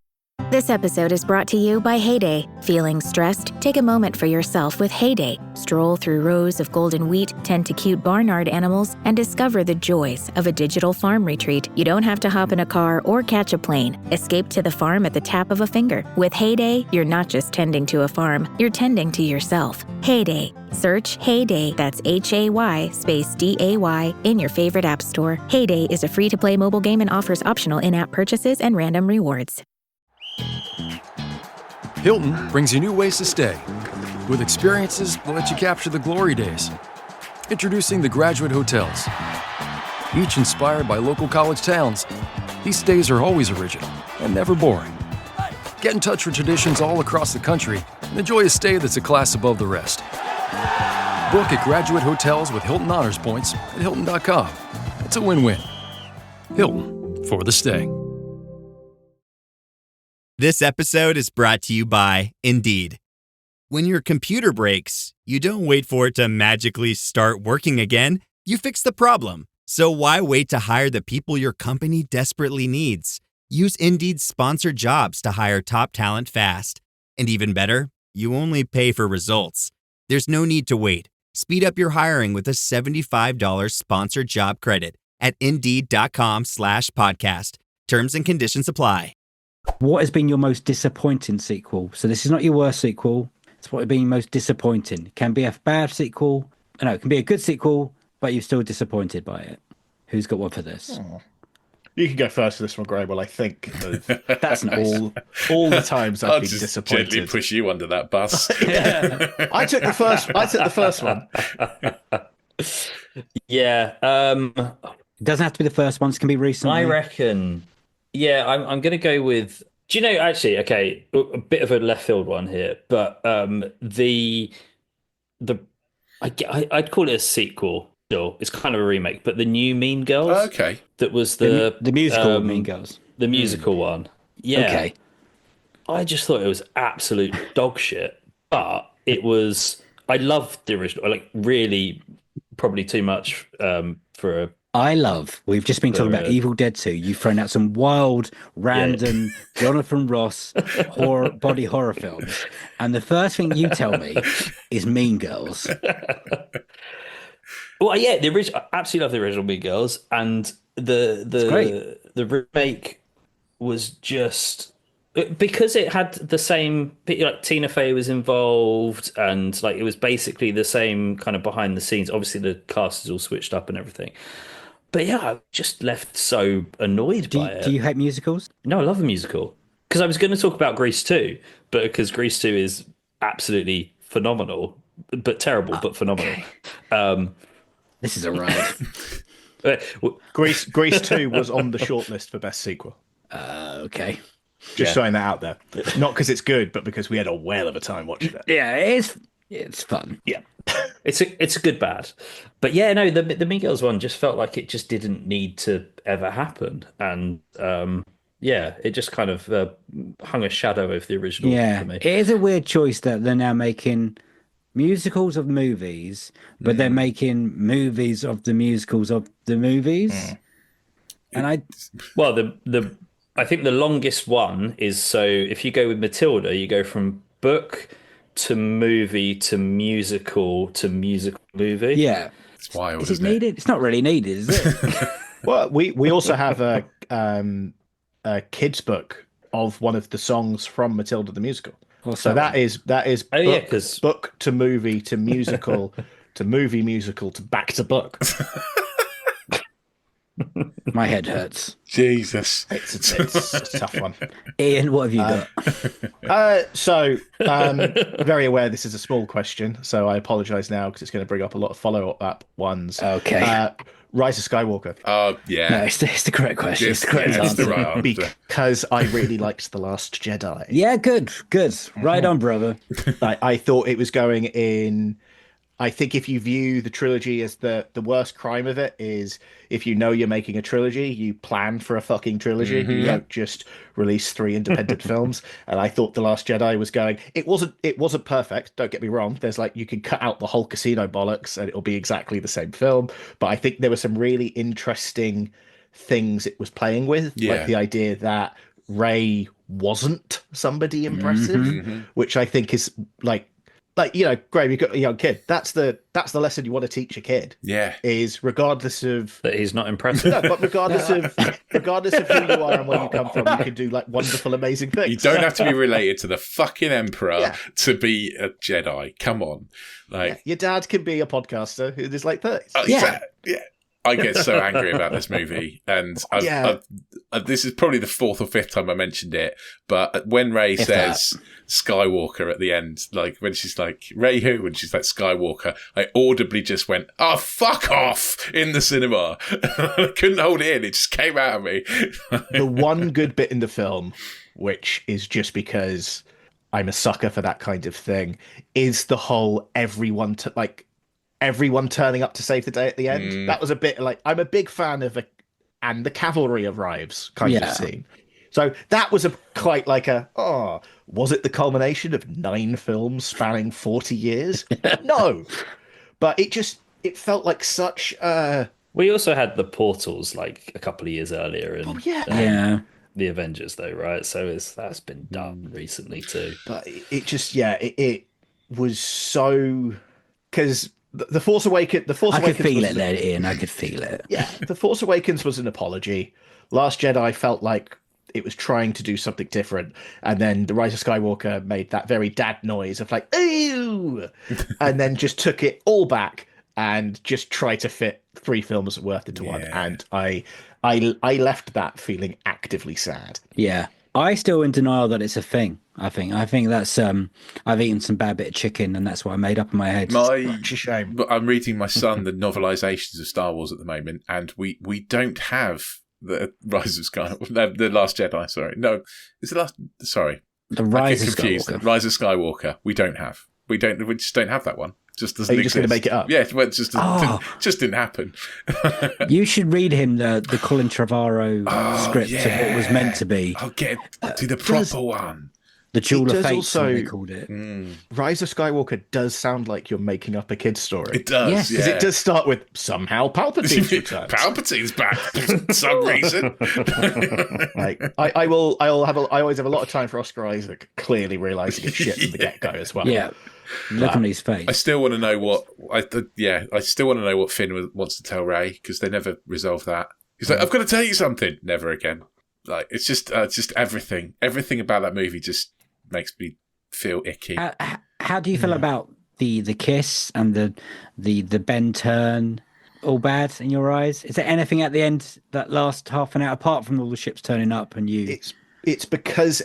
This episode is brought to you by Heyday. Feeling stressed? Take a moment for yourself with Heyday. Stroll through rows of golden wheat, tend to cute barnyard animals, and discover the joys of a digital farm retreat. You don't have to hop in a car or catch a plane. Escape to the farm at the tap of a finger. With Heyday, you're not just tending to a farm, you're tending to yourself. Heyday. Search Heyday, that's Hay space DAY, in your favorite app store. Heyday is a free-to-play mobile game and offers optional in-app purchases and random rewards. Hilton brings you new ways to stay, with experiences that let you capture the glory days. Introducing the Graduate Hotels. Each inspired by local college towns, these stays are always original and never boring. Get in touch with traditions all across the country and enjoy a stay that's a class above the rest. Book at Graduate Hotels with Hilton Honors Points at Hilton.com. It's a win-win. Hilton, for the stay. This episode is brought to you by Indeed. When your computer breaks, you don't wait for it to magically start working again. You fix the problem. So why wait to hire the people your company desperately needs? Use Indeed's sponsored jobs to hire top talent fast. And even better, you only pay for results. There's no need to wait. Speed up your hiring with a $75 sponsored job credit at Indeed.com/podcast. Terms and conditions apply. What has been your most disappointing sequel? So this is not your worst sequel. It's what has been most disappointing. It can be a bad sequel. No, it can be a good sequel, but you're still disappointed by it. Who's got one for this? Oh. You can go first for this one, Graham. Well, I think of That's nice. all the times I've I'll been just disappointed. gently push you under that bus. I took the first one. Yeah. It doesn't have to be the first one. It can be recent. I reckon. Yeah, I'm going to go with. Do you know? Actually, okay, a bit of a left field one here, but I'd call it a sequel. Still, it's kind of a remake, but the new Mean Girls. Okay, that was the musical Mean Girls, the musical one. Yeah. Okay. I just thought it was absolute dog shit, but it was. I loved the original. Like, really, probably too much for a. We've just been talking about Evil Dead 2. You've thrown out some wild, random Jonathan Ross body horror films. And the first thing you tell me is Mean Girls. Well, yeah, the original. I absolutely love the original Mean Girls. And the remake was just... Because it had the same... Like, Tina Fey was involved, and like it was basically the same kind of behind the scenes. Obviously, the cast is all switched up and everything. But yeah, I just left so annoyed by it. Do you hate musicals? No, I love a musical. Because I was going to talk about Grease 2, but because Grease 2 is absolutely phenomenal, but terrible, but phenomenal. Okay. This is a ride. Grease 2 was on the shortlist for best sequel. Okay. Just throwing that out there. Not because it's good, but because we had a whale of a time watching it. Yeah, it's fun. Yeah. It's a good bad. But yeah, no, the Mean Girls one just felt like it just didn't need to ever happen. And yeah, it just kind of hung a shadow over the original for me. It is a weird choice that they're now making musicals of movies, but they're making movies of the musicals of the movies. And I think the longest one is, so if you go with Matilda, you go from book to movie to musical movie. Yeah. It's wild. Is it needed? It's not really needed, is it? Well, we also have a kids book of one of the songs from Matilda the musical. So that is book to movie to musical to movie musical to back to book. My head hurts. Jesus. It's a tough one. Ian, what have you got? Very aware this is a small question, so I apologize now because it's going to bring up a lot of follow-up ones. Okay. Rise of Skywalker. Oh, yeah. No, it's the correct question. It's the correct It's answer. the right answer. Because I really liked The Last Jedi. Yeah, good. Right on, brother. I thought it was going in. I think if you view the trilogy as the worst crime of it is if you know you're making a trilogy, you plan for a fucking trilogy. You don't just release 3 independent films. And I thought The Last Jedi was going. It wasn't perfect. Don't get me wrong. There's like you can cut out the whole casino bollocks and it'll be exactly the same film. But I think there were some really interesting things it was playing with, like the idea that Rey wasn't somebody impressive, which I think is like Graham, you've got a young kid. That's the lesson you want to teach a kid. Yeah. Is regardless of that he's not impressive. No, but regardless of who you are and where you come from, you can do like wonderful, amazing things. You don't have to be related to the fucking Emperor to be a Jedi. Come on. Like your dad can be a podcaster who is like 30. Yeah. I get so angry about this movie, and this is probably the 4th or 5th time I mentioned it. But when Rey says Skywalker at the end, like when she's like Rey who, and she's like Skywalker, I audibly just went, "Oh, fuck off!" in the cinema. I couldn't hold it in; it just came out of me. The one good bit in the film, which is just because I'm a sucker for that kind of thing, is the whole everyone turning up to save the day at the end. That was a bit like, I'm a big fan of and the cavalry arrives kind of scene. So that was quite like was it the culmination of 9 films spanning 40 years? No, but it felt like such We also had the Portals like a couple of years earlier, and the Avengers though, right? So that's been done recently too. But it was so, because The Force Awakens. I could feel it there, Ian. I could feel it. Yeah, The Force Awakens was an apology. Last Jedi felt like it was trying to do something different, and then The Rise of Skywalker made that very dad noise of like "ooh," and then just took it all back and just tried to fit 3 films worth into one. And I left that feeling actively sad. Yeah. I still in denial that it's a thing. I think that's I've eaten some bad bit of chicken, and that's what I made up in my head. Such a shame. I'm reading my son the novelizations of Star Wars at the moment, and we don't have the Rise of Skywalker. The Last Jedi. Sorry, no, it's the last. Sorry, the Rise of Skywalker. Rise of Skywalker. We don't have. We just don't have that one. Just doesn't. Are you just going to make it up? Yeah, well, it just didn't happen. You should read him the Colin Trevorrow script of what was meant to be. I'll get to the proper one. The Jewel of Fate, they called it. Rise of Skywalker does sound like you're making up a kid's story. It does, because it does start with somehow Palpatine's returned. Palpatine's back for some reason. Like I always have a lot of time for Oscar Isaac clearly realizing it's shit from the get go as well. Yeah. Look on his face. I still want to know what Finn wants to tell Rey, because they never resolve that. He's like, I've got to tell you something. Never again. Like it's just everything about that movie just makes me feel icky. How do you feel about the kiss and the Ben turn? All bad in your eyes? Is there anything at the end that last half an hour apart from all the ships turning up and you? It's because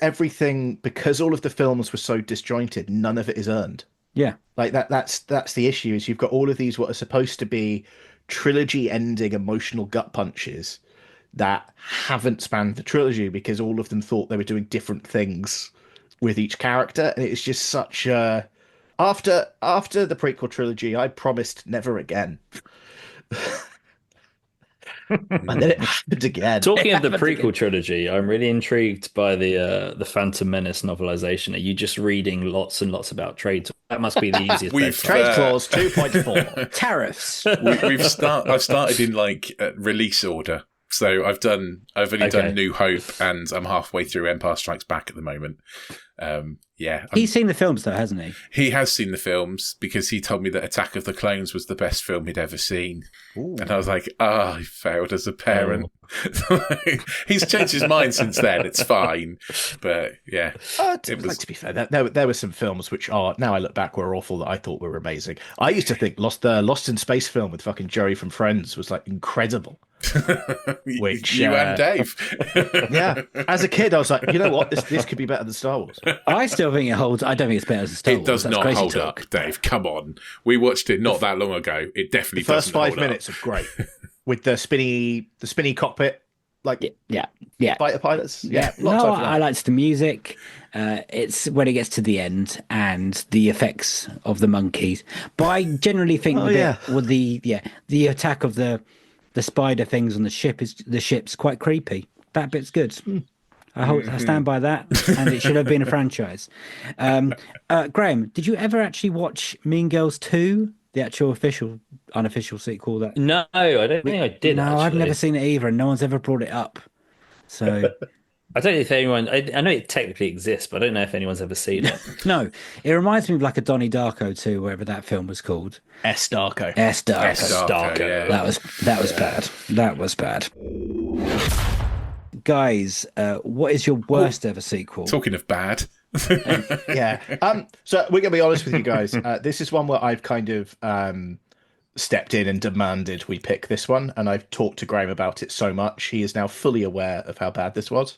all of the films were so disjointed, none of it is earned. Yeah. Like that's the issue, is you've got all of these what are supposed to be trilogy ending emotional gut punches that haven't spanned the trilogy because all of them thought they were doing different things with each character, and it's just such a after the prequel trilogy I promised never again. And then it happened again. Talking of the prequel trilogy, I'm really intrigued by the Phantom Menace novelization. Are you just reading lots and lots about trade? That must be the easiest. Trade clause 2.4 tariffs. I've started in like release order. So I've only done New Hope, and I'm halfway through Empire Strikes Back at the moment. He's seen the films though, hasn't he? He has seen the films, because he told me that Attack of the Clones was the best film he'd ever seen. Ooh. And I was like, he failed as a parent. He's changed his mind since then. It's fine. But yeah. To be fair, there were some films which are, now I look back, were awful that I thought were amazing. I used to think the Lost in Space film with fucking Joey from Friends was like incredible. Which you and Dave. Yeah, as a kid, I was like, you know what, this could be better than Star Wars. I still think it holds. I don't think it's better than Star Wars. It does That's not crazy hold talk. up, Dave. Come on, we watched it not that long ago. It definitely The first doesn't hold 5 minutes up. are great with the spinny cockpit, like Yeah. fighter pilots. Yeah, No, I liked the music. It's when it gets to the end and the effects of the monkeys. But I generally think with the attack of the spider things on the ship's quite creepy. That bit's good. I stand by that, and it should have been a franchise. Graham, did you ever actually watch Mean Girls 2, the actual unofficial sequel? That No, I don't think I did. No, actually. I've never seen it either, and no one's ever brought it up. So I don't know if anyone. I know it technically exists, but I don't know if anyone's ever seen it. no, it reminds me of like a Donnie Darko 2, whatever that film was called. S. Darko. Yeah. That was bad. That was bad. Guys, what is your worst ever sequel? Talking of bad. Yeah. So we're gonna be honest with you guys. This is one where I've kind of stepped in and demanded we pick this one, and I've talked to Graham about it so much he is now fully aware of how bad this was.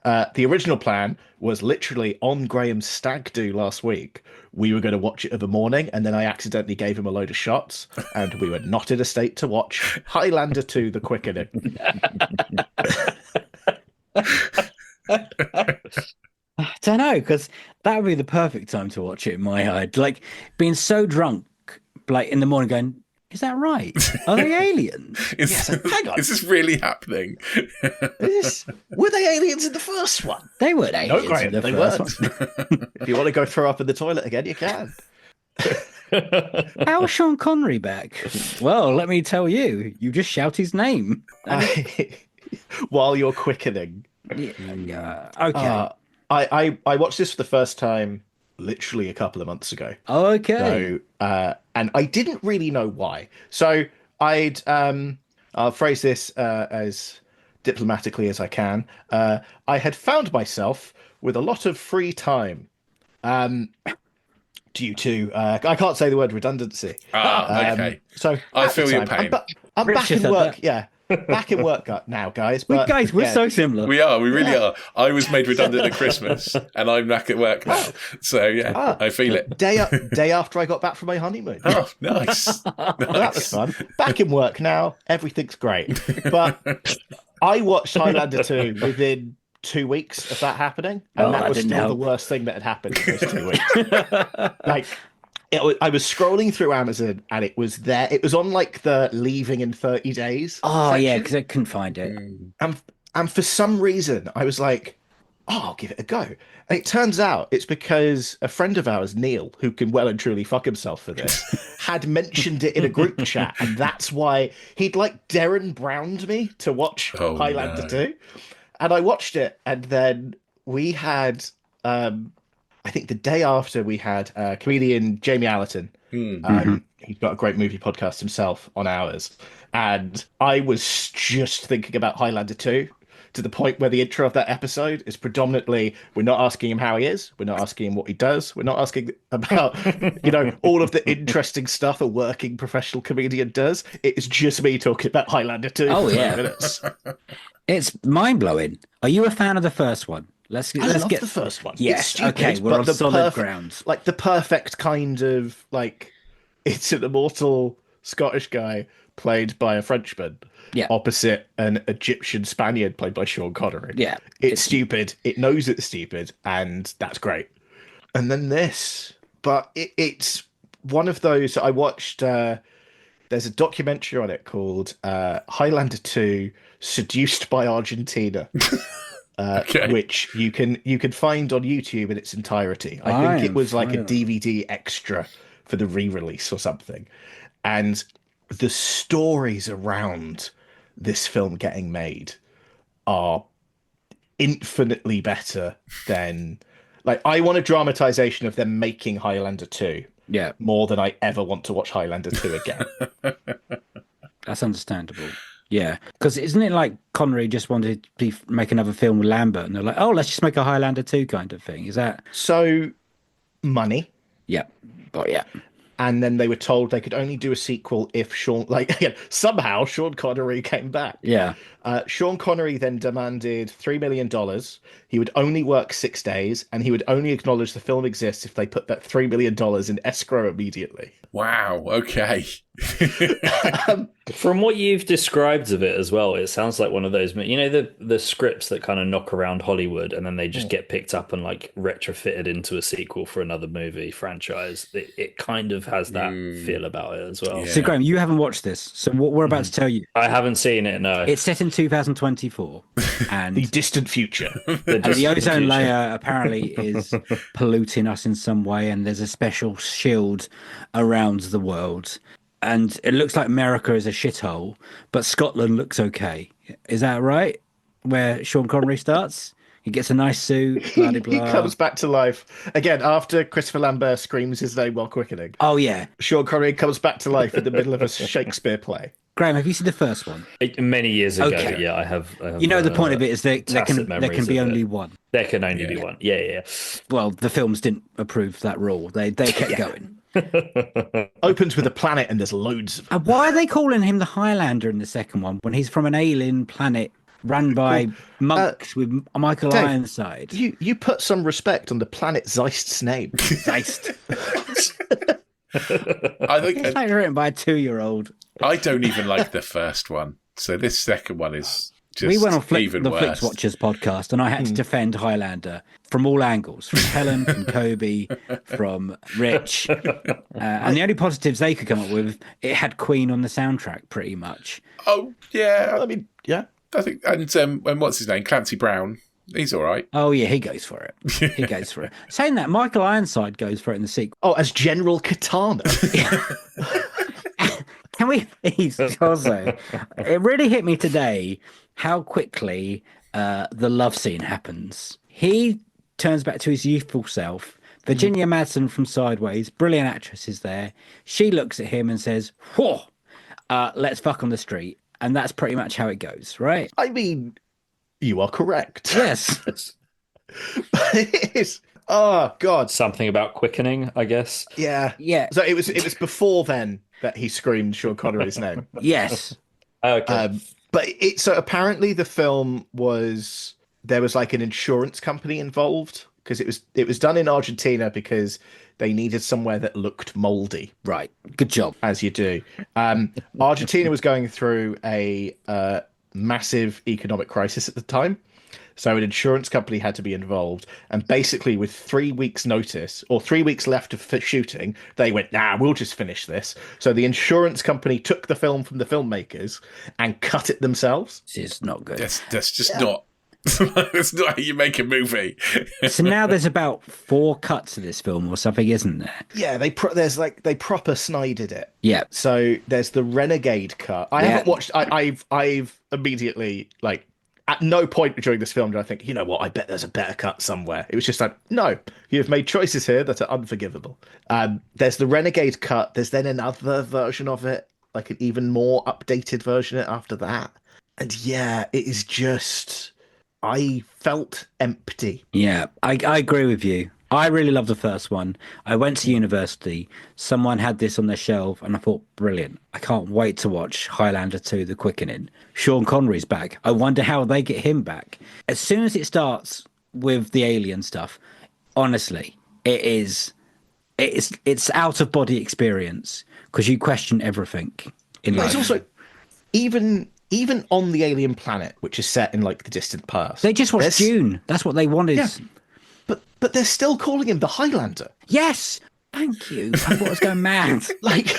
The original plan was literally on Graham's stag do last week. We were going to watch it of a morning, and then I accidentally gave him a load of shots, and we were not in a state to watch Highlander 2: The Quickening. I don't know, because that would be the perfect time to watch it in my head. Like being so drunk, like in the morning, going, "Is that right? Are they aliens? Hang on, Is this really happening? Were they aliens in the first one? They weren't aliens No, Graham, in the they first weren't. one." If you want to go throw up in the toilet again, you can. How's Sean Connery back? Well, let me tell you, you just shout his name. While you're quickening. Okay. I watched this for the first time literally a couple of months ago. Okay. So, and I didn't really know why. So I'll phrase this as diplomatically as I can. I had found myself with a lot of free time. Due to I can't say the word redundancy. Okay. So I feel your pain. I'm back in work. Yeah, back in work now, guys. But we're so similar. We really are. I was made redundant at Christmas, and I'm back at work now. So I feel it. Day after I got back from my honeymoon. Oh, nice. Well, that was fun. Back in work now. Everything's great. But I watched Highlander 2 within 2 weeks of that happening, and that was still the worst thing that had happened in those 2 weeks. Like, I was scrolling through Amazon, and it was there. It was on like the leaving in 30 days. Oh section. yeah, because I couldn't find it. And for some reason, I was like, "Oh, I'll give it a go." And it turns out it's because a friend of ours, Neil, who can well and truly fuck himself for this, had mentioned it in a group chat, and that's why he'd like Darren Browned me to watch Highlander 2. And I watched it, and then we had, I think the day after, we had comedian Jamie Allerton. He's got a great movie podcast himself on ours. And I was just thinking about Highlander 2 to the point where the intro of that episode is predominantly, we're not asking him how he is, we're not asking him what he does, we're not asking about, all of the interesting stuff a working professional comedian does. It's just me talking about Highlander 2 Oh, for 5 yeah. minutes. It's mind blowing. Are you a fan of the first one? Let's love get the first one. Yes. It's stupid, Okay. We're but on the solid ground. Like the perfect kind of like, it's an immortal Scottish guy played by a Frenchman. Yeah. Opposite an Egyptian Spaniard played by Sean Connery. Yeah. It's stupid. It knows it's stupid, and that's great. And then this, but it's one of those I watched. There's a documentary on it called Highlander 2: Seduced by Argentina. Which you can find on YouTube in its entirety. I think it was like a DVD extra for the re-release or something. And the stories around this film getting made are infinitely better than, like, I want a dramatization of them making Highlander 2 more than I ever want to watch Highlander 2 again. That's understandable. Yeah, because isn't it like Connery just wanted to make another film with Lambert, and they're like, "Oh, let's just make a Highlander 2 kind of thing." Is that so? Money. Yeah, but yeah. And then they were told they could only do a sequel if somehow Sean Connery came back. Yeah. Sean Connery then demanded $3 million. He would only work 6 days, and he would only acknowledge the film exists if they put that $3 million in escrow immediately. Wow. Okay. From what you've described of it as well, it sounds like one of those, the scripts that kind of knock around Hollywood and then they just get picked up and like retrofitted into a sequel for another movie franchise. It kind of has that feel about it as well. Yeah. So Graham, you haven't watched this, so what we're about to tell you, I haven't seen it. No, it's set in 2024 and the distant future. The ozone layer apparently is polluting us in some way, and there's a special shield around the world. And it looks like America is a shithole, but Scotland looks okay. Is that right? Where Sean Connery starts? He gets a nice suit, blah, blah, blah. He comes back to life. Again, after Christopher Lambert screams his name while quickening. Oh, yeah. Sean Connery comes back to life in the middle of a Shakespeare play. Graham, have you seen the first one? Many years ago, okay. Yeah, I have. You know, the point of it is there can be only one. There can only be one. Yeah. Well, the films didn't approve that rule. They kept going. Opens with a planet and there's loads of them. Why are they calling him the Highlander in the second one when he's from an alien planet run by monks with Michael Dave, Ironside? You put some respect on the planet Zeist's name. Zeist. I think it's like written by a 2-year-old. I don't even like the first one, so this second one is just we went on the worse. Flicks Watchers podcast, and I had to defend Highlander from all angles, from Helen, from Kobe, from Rich. And the only positives they could come up with, it had Queen on the soundtrack, pretty much. Oh, yeah. I mean, yeah. I think, and what's his name? Clancy Brown. He's all right. Oh, yeah, he goes for it. He goes for it. Saying that, Michael Ironside goes for it in the sequel. Oh, as General Katana. Can we please also? It really hit me today how quickly the love scene happens. He turns back to his youthful self. Virginia Madsen from Sideways, brilliant actress, is there. She looks at him and says, "Whoa, let's fuck on the street." And that's pretty much how it goes, right? I mean, you are correct. Yes. It is. Oh, God. Something about quickening, I guess. Yeah. Yeah. So it was before then that he screamed Sean Connery's name. Yes. Okay. But so apparently the film there was like an insurance company involved because it was done in Argentina because they needed somewhere that looked moldy. Right. Good job. As you do. Argentina was going through a massive economic crisis at the time. So an insurance company had to be involved. And basically with 3 weeks notice or 3 weeks left of shooting, they went, nah, we'll just finish this. So the insurance company took the film from the filmmakers and cut it themselves. It's not good. That's just not. That's not how you make a movie. So now there's about 4 cuts of this film or something, isn't there? Yeah, they proper snided it. Yeah. So there's the Renegade cut. I haven't watched. I've immediately at no point during this film did I think, you know what, I bet there's a better cut somewhere. It was just like, no, you've made choices here that are unforgivable. There's the Renegade cut. There's then another version of it, like an even more updated version after that. And yeah, it is just. I felt empty. Yeah, I agree with you. I really love the first one. I went to university. Someone had this on their shelf, and I thought, brilliant. I can't wait to watch Highlander 2, The Quickening. Sean Connery's back. I wonder how they get him back. As soon as it starts with the alien stuff, honestly, it's out of body experience because you question everything in life. It's also even on the alien planet, which is set in like the distant past. They just watched Dune. That's what they wanted. Yeah. But they're still calling him the Highlander. Yes. Thank you. I thought I was going mad. like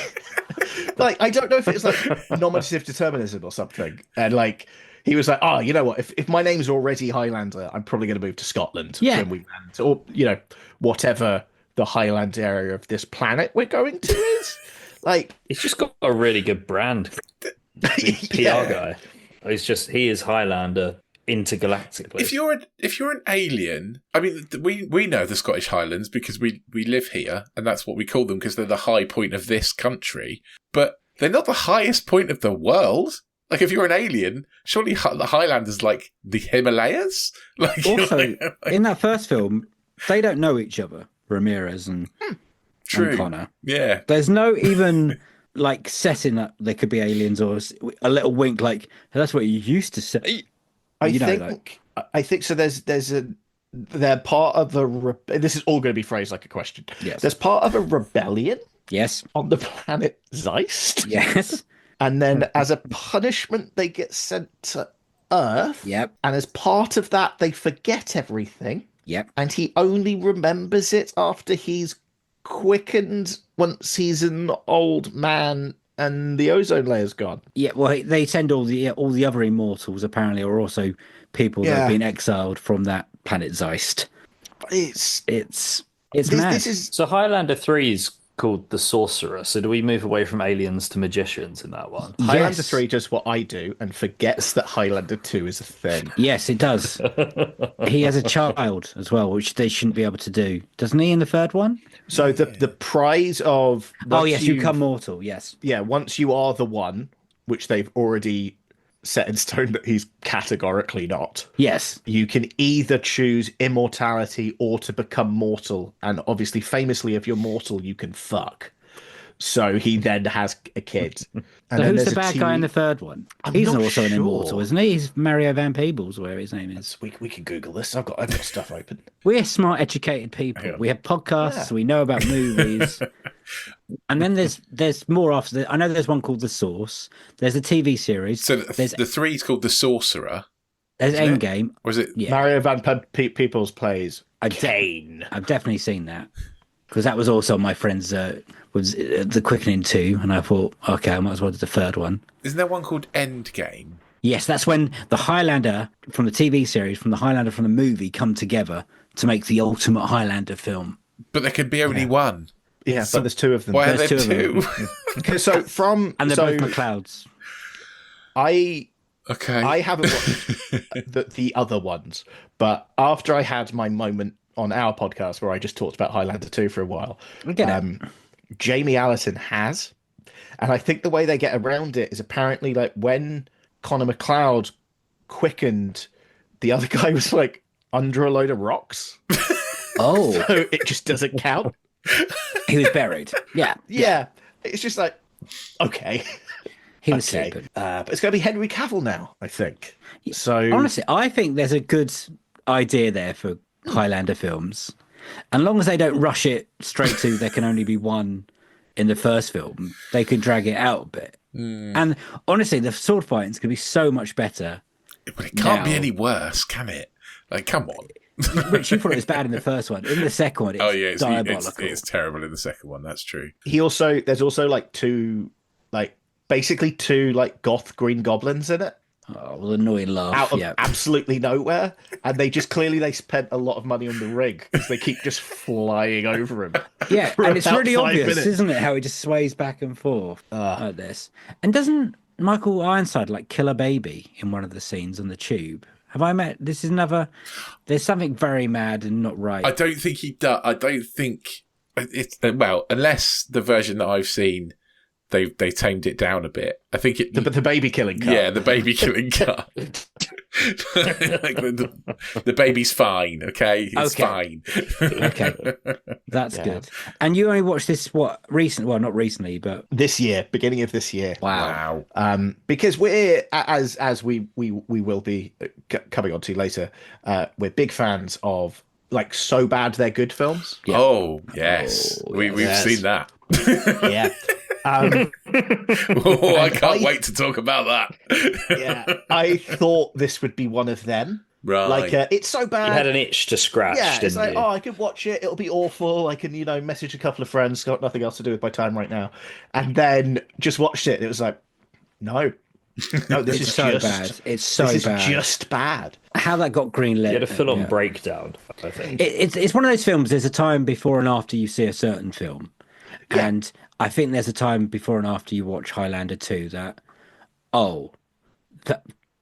I don't know if it's like nominative determinism or something. And like he was like, oh, you know what? If my name's already Highlander, I'm probably going to move to Scotland when we land, or whatever the Highland area of this planet we're going to is. Like, he's just got a really good brand. PR guy. He is Highlander intergalactically. If you're an alien, I mean, we know the Scottish Highlands because we live here, and that's what we call them because they're the high point of this country. But they're not the highest point of the world. Like, if you're an alien, surely the Highlanders like the Himalayas. Like, also, in that first film, they don't know each other, Ramirez and True. and Connor. Yeah. There's no even like setting that there could be aliens or a little wink like that's what you used to say. I think so. They're part of this is all going to be phrased like a question. Yes. There's part of a rebellion. Yes. On the planet Zeist. Yes. And then as a punishment, they get sent to Earth. Yep. And as part of that, they forget everything. Yep. And he only remembers it after he's quickened once he's an old man and the ozone layer's gone. Yeah, well, they send all the other immortals apparently are also people that have been exiled from that planet Zeist. It's mad. So Highlander 3 is called The Sorcerer. So do we move away from aliens to magicians in that one? Highlander 3 does what I do and forgets that Highlander 2 is a thing. Yes, it does. He has a child as well, which they shouldn't be able to do. Doesn't he in the third one? So the prize of... you become mortal, yes. Yeah, once you are the one, which they've already set in stone that he's categorically not. Yes. You can either choose immortality or to become mortal. And obviously, famously, if you're mortal, you can fuck. So he then has a kid. And so who's the bad guy in the third one? He's also an immortal, isn't he? He's Mario Van Peebles, whatever his name is. We can Google this. I've got stuff open. We're smart, educated people. We have podcasts. We know about movies. And then there's more after. I know there's one called The Source. There's a TV series. So the three's called The Sorcerer. There's Endgame. Or is it? Yeah. Mario Van Peebles plays Kane. I've definitely seen that because that was also my friend's was the Quickening 2, and I thought, okay, I might as well do the third one. Isn't there one called Endgame? Yes, that's when the Highlander from the TV series, from the Highlander from the movie, come together to make the ultimate Highlander film. But there can be only one. Yeah, so, but there's two of them. Why are there two? So and they're both McLeods. I Okay. haven't watched the other ones, but after I had my moment on our podcast where I just talked about Highlander 2 for a while, Jamie Allison has. And I think the way they get around it is apparently like when Connor McLeod quickened, the other guy was like under a load of rocks. Oh. So it just doesn't count. He was buried. Yeah. Yeah. It's just like, okay. He was stupid. But it's going to be Henry Cavill now, I think. So honestly, I think there's a good idea there for Highlander films. And long as they don't rush it straight to there can only be one in the first film, they can drag it out a bit. And honestly, the sword fighting's going to be so much better. But it can't be any worse, can it? Like, come on. Rich, you thought it was bad in the first one. In the second one, it's diabolical. It's terrible in the second one. That's true. There's also like basically two goth green goblins in it. Oh, well, annoying laugh. Out of absolutely nowhere. And they spent a lot of money on the rig because they keep just flying over him. Yeah, and it's really obvious, minutes. isn't it, how he just sways back and forth like this. And doesn't Michael Ironside kill a baby in one of the scenes on the tube? Have I met? This is another. There's something very mad and not right. I don't think he does. I don't think it's unless the version that I've seen, they tamed it down a bit. I think the baby killing cut. Yeah, the baby killing cut. The baby's fine. Okay, it's fine. Okay, that's good. And you only watched this recently? Well, not recently, but this year, beginning of this year. Wow. Because we're as we will be coming on to later. We're big fans of So Bad They're Good films. Yeah. Oh yes, we've seen that. Yeah. I can't wait to talk about that. Yeah, I thought this would be one of them. Right. It's so bad. You had an itch to scratch, yeah, didn't it's you? I could watch it. It'll be awful. I can, message a couple of friends. Got nothing else to do with my time right now. And then just watched it. It was like, no, this is so bad. It's so bad. This is just bad. How that got greenlit. You had a full-on breakdown, I think. It's one of those films. There's a time before and after you see a certain film. Yeah. And I think there's a time before and after you watch Highlander 2 that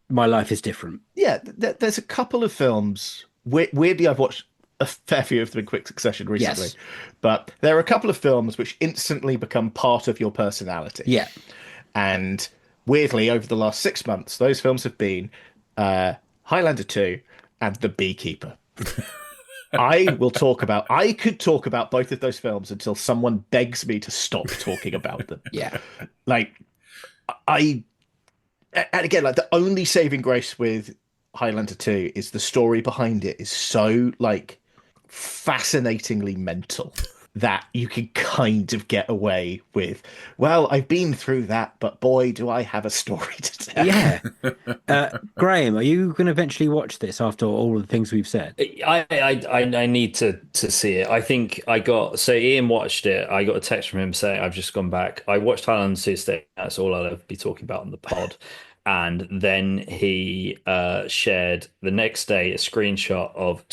my life is different. Yeah, there's a couple of films. Weirdly, I've watched a fair few of them in quick succession recently. Yes. But there are a couple of films which instantly become part of your personality. Yeah. And weirdly, over the last 6 months, those films have been Highlander 2 and The Beekeeper. I could talk about both of those films until someone begs me to stop talking about them. Yeah. Like, and again, like, the only saving grace with Highlander 2 is the story behind it is so, like, fascinatingly mental that you can kind of get away with, well, I've been through that, but boy, do I have a story to tell. Yeah. Graham, are you going to eventually watch this after all the things we've said? I need to see it. I think Ian watched it. I got a text from him saying, I've just gone back. I watched Highlander 2 today. That's all I'll ever be talking about on the pod. And then he shared the next day a screenshot of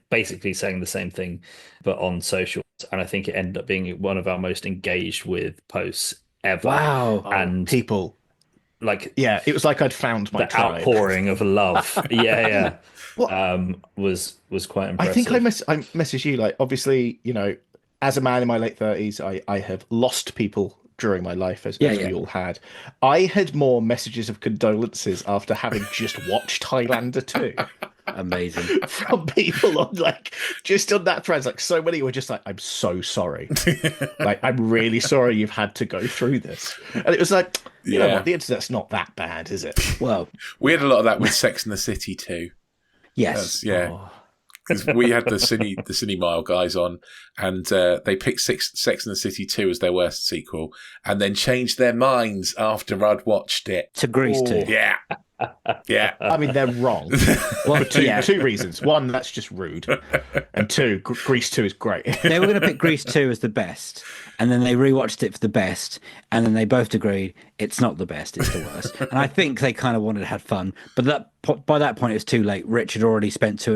basically saying the same thing, but on socials. And I think it ended up being one of our most engaged with posts ever. Wow. And people, like, yeah, it was like I'd found my tribe. Outpouring of love. Yeah. Was quite impressive. I think I messaged you, like, obviously, you know, as a man in my late 30s, I have lost people during my life, as we all had. I had more messages of condolences after having just watched Highlander 2. Amazing. From people on, like, just on that thread, like, so many were just like, I'm so sorry. Like, I'm really sorry you've had to go through this. And it was like, you know what, the internet's not that bad, is it? Well, we had a lot of that with Sex and the City too. Yes. Because we had the Cine Mile guys on, and they picked Sex and the City 2 as their worst sequel, and then changed their minds after I'd watched it. To Grease 2. Yeah. Yeah. I mean, they're wrong. Well, for two reasons. One, that's just rude. And two, Grease 2 is great. They were going to pick Grease 2 as the best, and then they rewatched it for the best, and then they both agreed it's not the best, it's the worst. And I think they kind of wanted to have fun, but by that point it was too late. Rich had already spent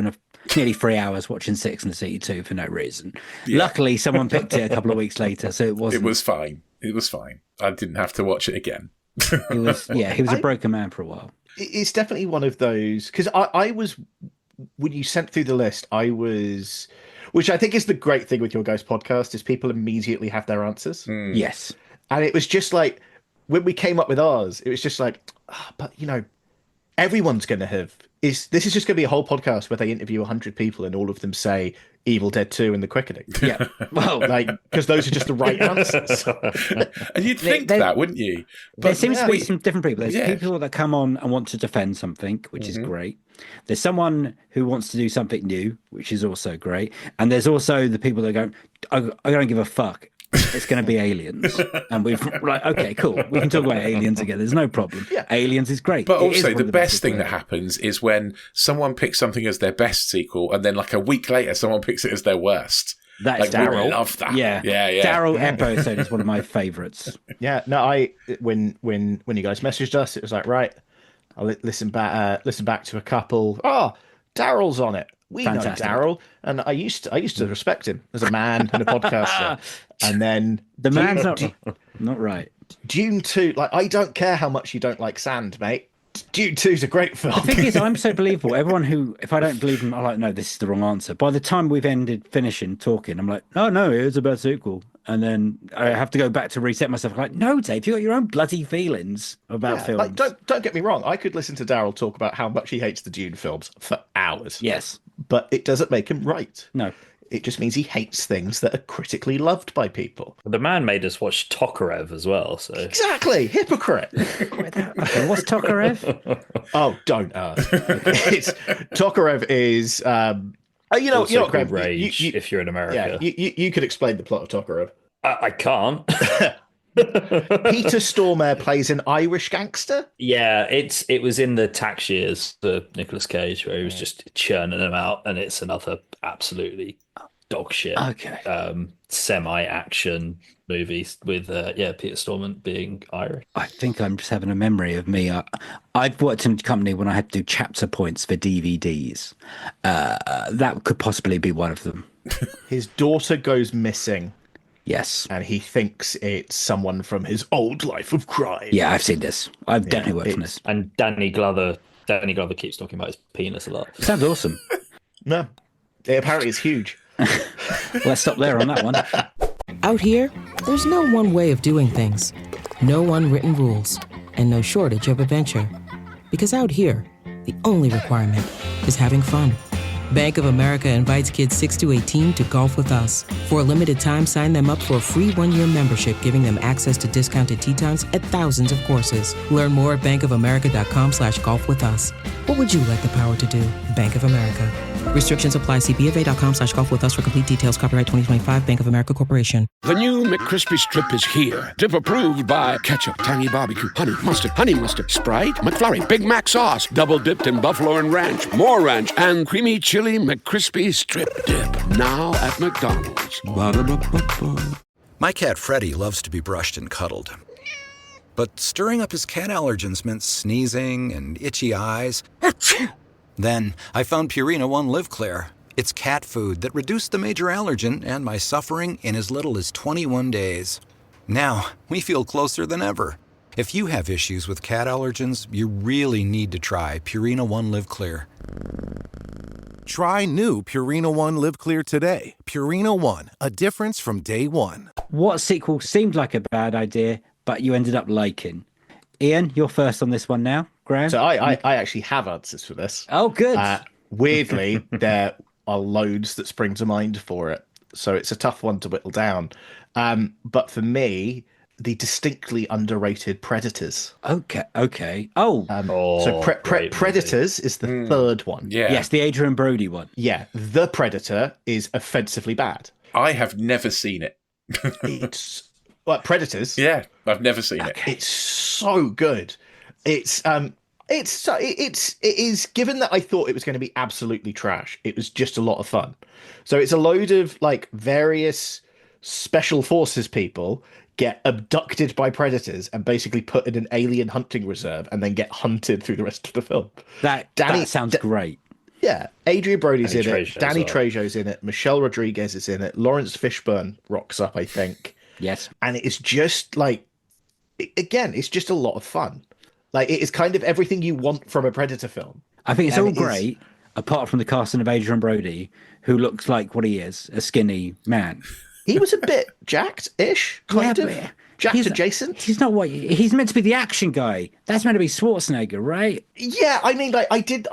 nearly 3 hours watching Sex and the City 2 for no reason. Yeah. Luckily, someone picked it a couple of weeks later, so it wasn't. It was fine. It was fine. I didn't have to watch it again. He was a broken man for a while. It's definitely one of those, because I was, when you sent through the list, which I think is the great thing with your Ghost podcast, is people immediately have their answers. Yes. And it was just like, when we came up with ours, it was just like, but you know, everyone's going to have, this is just going to be a whole podcast where they interview 100 people and all of them say Evil Dead 2 and The Quickening. Yeah. Well, like, because those are just the right answers. And you'd think that, wouldn't you? But there seems to be some different people. There's people that come on and want to defend something, which is great. There's someone who wants to do something new, which is also great. And there's also the people that go, I don't give a fuck. It's going to be aliens. And we've like, okay, cool. We can talk about aliens again. There's no problem. Yeah. Aliens is great. But also the best thing that happens is when someone picks something as their best sequel and then like a week later someone picks it as their worst. That's like, Daryl. We love that. Yeah. Daryl episode is one of my favourites. Yeah. No, when you guys messaged us, it was like, right, I'll listen back to a couple. Oh, Daryl's on it. We Fantastic. know Daryl, and I used to respect him as a man and a podcaster. And then the man's not right. Dune 2, like, I don't care how much you don't like sand, mate. Dune 2's a great film. The thing is, I'm so believable. Everyone who, if I don't believe them, I'm like, no, this is the wrong answer. By the time we've finishing talking, I'm like, oh no, it's a bad sequel. And then I have to go back to reset myself. I'm like, no, Dave, you got your own bloody feelings about films. Like, don't get me wrong. I could listen to Daryl talk about how much he hates the Dune films for hours. Yes. But it doesn't make him right. No. It just means he hates things that are critically loved by people. The man made us watch Tokarev as well. So exactly, hypocrite. Okay, what's Tokarev? Oh, don't ask. Tokarev is, you know what, Graham, Rage. If you're in America, you could explain the plot of Tokarev. I can't. Peter Stormare plays an Irish gangster. Yeah, it was in the tax years for Nicolas Cage where he was just churning them out, and it's another absolutely dog shit. Okay. Semi-action movie with Peter Stormare being Irish. I think I'm just having a memory of me. I've worked in a company when I had to do chapter points for DVDs. That could possibly be one of them. His daughter goes missing. Yes. And he thinks it's someone from his old life of crime. Yeah, I've seen this. I've definitely worked on this. And Danny Glover keeps talking about his penis a lot. Sounds awesome. No. Apparently it's huge. Let's stop there on that one. Out here, there's no one way of doing things. No unwritten rules. And no shortage of adventure. Because out here, the only requirement is having fun. Bank of America invites kids 6 to 18 to golf with us. For a limited time, sign them up for a free 1-year membership, giving them access to discounted tee times at thousands of courses. Learn more at bankofamerica.com/golf with us. What would you like the power to do? Bank of America. Restrictions apply. See BofA.com/golf with us for complete details. Copyright 2025 Bank of America Corporation. The new McCrispy Strip is here. Dip approved by ketchup, tangy barbecue, honey mustard, Sprite, McFlurry, Big Mac sauce, double dipped in buffalo and ranch, more ranch, and creamy chili McCrispy Strip Dip. Now at McDonald's. Ba-da-ba-ba-ba. My cat Freddie loves to be brushed and cuddled. But stirring up his cat allergens meant sneezing and itchy eyes. Then I found Purina One Live Clear. It's cat food that reduced the major allergen and my suffering in as little as 21 days. Now, we feel closer than ever. If you have issues with cat allergens, you really need to try Purina One Live Clear. Try new Purina One Live Clear today. Purina One, a difference from day one. What sequel seemed like a bad idea, but you ended up liking? Ian, you're first on this one now. Graham? So I actually have answers for this. Oh, good. Weirdly, there are loads that spring to mind for it. So it's a tough one to whittle down. But for me, the distinctly underrated Predators. Okay. Oh. So Predators is the third one. Yeah. Yes, the Adrian Brody one. Yeah. The Predator is offensively bad. I have never seen it. It's like Predators. Yeah, I've never seen it. It's so good. It is, given that I thought it was going to be absolutely trash, it was just a lot of fun. So it's a load of like various special forces people get abducted by predators and basically put in an alien hunting reserve and then get hunted through the rest of the film. That sounds great. Yeah, Adrian Brody's in it, Trejo's Danny up. Trejo's in it, Michelle Rodriguez is in it, Lawrence Fishburne rocks up, I think. Yes. And it's just like, again, it's just a lot of fun. Like, it is kind of everything you want from a Predator film. I think it's all great, apart from the casting of Adrian Brody, who looks like what he is, a skinny man. He was a bit jacked-ish, kind of. Jacked adjacent. He's not what he's meant to be, the action guy. That's meant to be Schwarzenegger, right? Yeah, I mean, like Adrian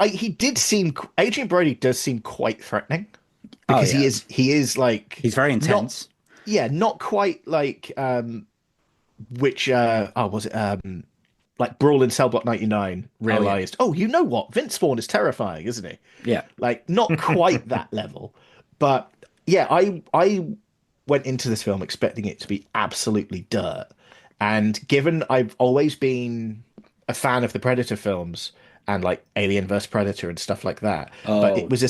Brody does seem quite threatening because he is like he's very intense. Not quite like like Brawl in Cell Block 99 realized, you know what? Vince Vaughn is terrifying, isn't he? Yeah. Like, not quite that level. But yeah, I went into this film expecting it to be absolutely dirt. And given I've always been a fan of the Predator films and like Alien vs Predator and stuff like that, but it was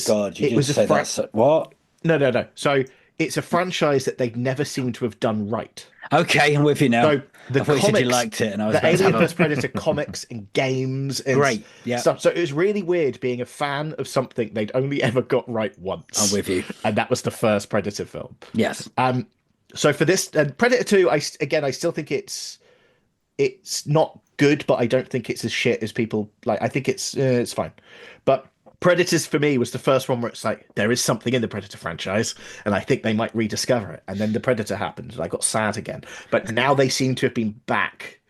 what? No. So it's a franchise that they've never seemed to have done right. Okay, I'm with you now. So the I thought you said comics, you liked it, and I was the Alien vs Predator comics and games and stuff. So it was really weird being a fan of something they'd only ever got right once. I'm with you, and that was the first Predator film. Yes. So for this Predator 2, I still think it's not good, but I don't think it's as shit as people like. I think it's fine, but Predators for me was the first one where it's like there is something in the Predator franchise, and I think they might rediscover it. And then the Predator happened, and I got sad again. But now they seem to have been back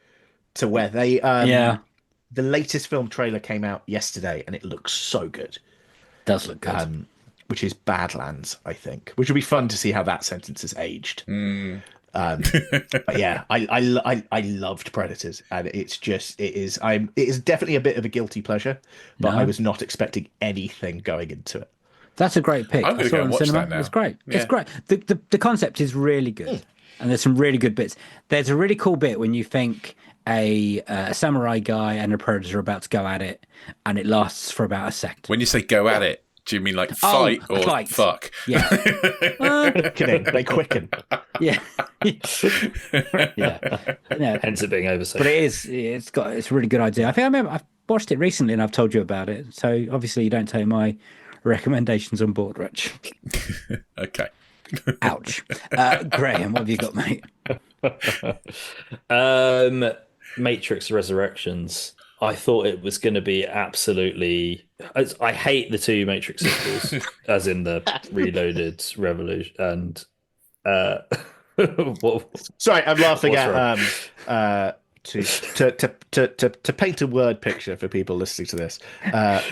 to where they. The latest film trailer came out yesterday, and it looks so good. Does look good. Which is Badlands, I think. Which will be fun to see how that sentence has aged. But yeah, I loved Predators, and it is definitely a bit of a guilty pleasure, but I was not expecting anything going into it. That's a great pick. I'm going to go and watch that now. It's great. Yeah. It's great. The concept is really good, and there's some really good bits. There's a really cool bit when you think a samurai guy and a predator are about to go at it, and it lasts for about a second. When you say go at it, do you mean like fight or fight. fuck? Yeah. They quicken. Yeah. Hence it being oversaid. But it's a really good idea. I think I remember I've watched it recently and I've told you about it. So obviously you don't take my recommendations on board, Rich. Okay. Ouch. Graham, what have you got, mate? Matrix Resurrections. I thought it was going to be absolutely. I hate the two Matrix sequels, as in the Reloaded, Revolution, and. Sorry, I'm laughing at to paint a word picture for people listening to this.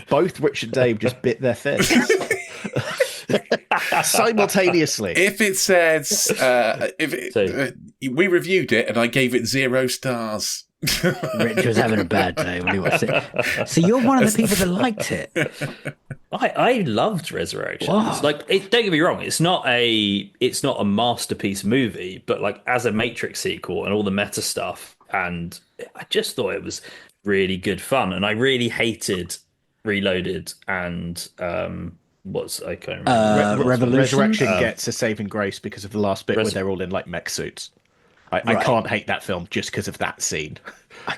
Both Rich and Dave just bit their fists. simultaneously. If it says, we reviewed it and I gave it 0 stars. Rich was having a bad day when he watched it. So you're one of the people that liked it. I loved Resurrections. Wow. Like, don't get me wrong, it's not a masterpiece movie, but like as a Matrix sequel and all the meta stuff, and I just thought it was really good fun. And I really hated Reloaded and I can't remember. Resurrection gets a saving grace because of the last bit where they're all in like mech suits. I can't hate that film just because of that scene.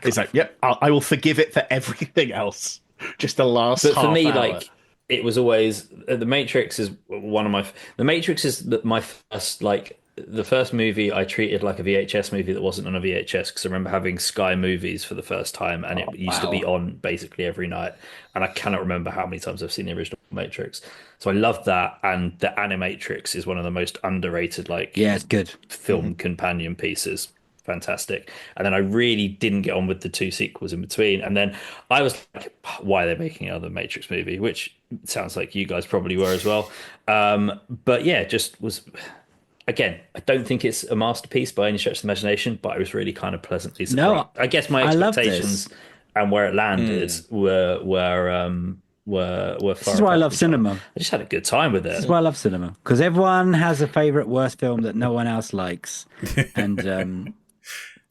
It's like, yep, I will forgive it for everything else. Just the last. But for me, hour. like, it was always The Matrix is The Matrix is my first, like, the first movie I treated like a VHS movie that wasn't on a VHS, because I remember having Sky Movies for the first time, and it used to be on basically every night, and I cannot remember how many times I've seen the original Matrix. So I loved that, and the Animatrix is one of the most underrated, like, it's good film companion pieces. Fantastic. And then I really didn't get on with the 2 sequels in between, and then I was like, why are they making another Matrix movie, which sounds like you guys probably were as well. But yeah, just was, again, I don't think it's a masterpiece by any stretch of the imagination, but I was really kind of pleasantly surprised. No, I guess my expectations and where it landed were far. This is why I love cinema. I just had a good time with it. This is why I love cinema, because everyone has a favorite worst film that no one else likes, and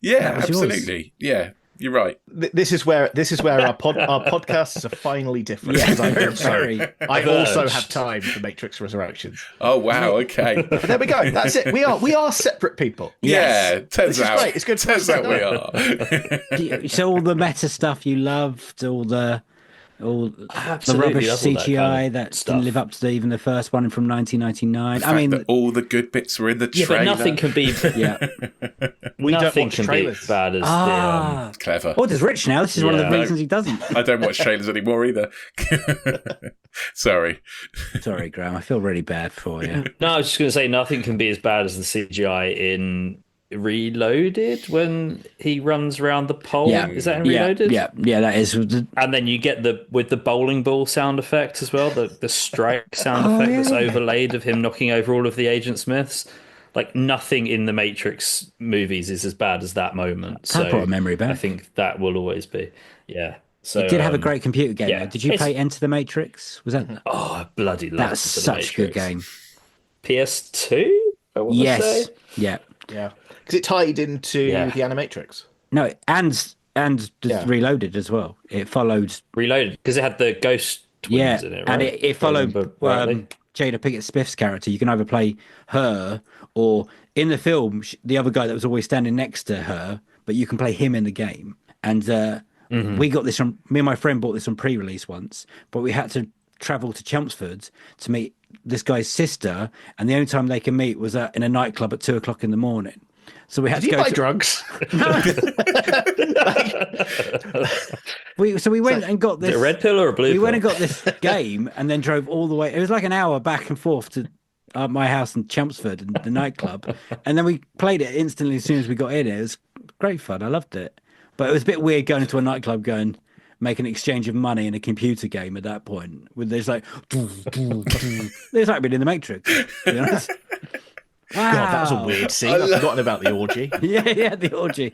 yeah, absolutely, yeah. You're right. This is where our podcasts are finally different. Yeah, I'm sorry. I also have time for Matrix Resurrections. Oh wow! Okay, there we go. That's it. We are separate people. Yeah, turns out. Great. It's good. Turns out we are. So all the meta stuff you loved, all the rubbish CGI that didn't live up to even the first one from 1999. I mean, all the good bits were in the trailer. Yeah, but nothing can be. Nothing can be as bad as clever. Oh, there's Rich now. This is one of the reasons he doesn't. I don't watch trailers anymore either. Sorry, Graham. I feel really bad for you. No, I was just going to say nothing can be as bad as the CGI in Reloaded when he runs around the pole. Is that in Reloaded? Yeah, that is. And then you get with the bowling ball sound effect as well, the strike sound effect that's overlaid of him knocking over all of the Agent Smiths. Like, nothing in the Matrix movies is as bad as that moment. That brought a memory back. I think that will always be. Yeah. So it did have a great computer game. yeah. Though. Did you play Enter the Matrix? Was that? Oh, I bloody love That's such a good game. PS2? I want to say. Yeah. Because it tied into the Animatrix. No, and Reloaded as well. It followed Reloaded because it had the ghost twins in it, right? And it followed Jada Pinkett Smith's character. You can either play her, or in the film, the other guy that was always standing next to her, but you can play him in the game. And we got this from, me and my friend bought this on pre-release once, but we had to travel to Chelmsford to meet this guy's sister, and the only time they can meet was in a nightclub at 2:00 in the morning. So we had to go buy drugs. We went and got this. A red pill or a blue pill? We went and got this game, and then drove all the way. It was like an hour back and forth to my house in Chelmsford and the nightclub, and then we played it instantly as soon as we got in. It was great fun. I loved it, but it was a bit weird going into a nightclub, make an exchange of money in a computer game at that point. With there's like, there's like being in the Matrix. You know? Wow. God, that was a weird scene. I've forgotten about the orgy. yeah, the orgy.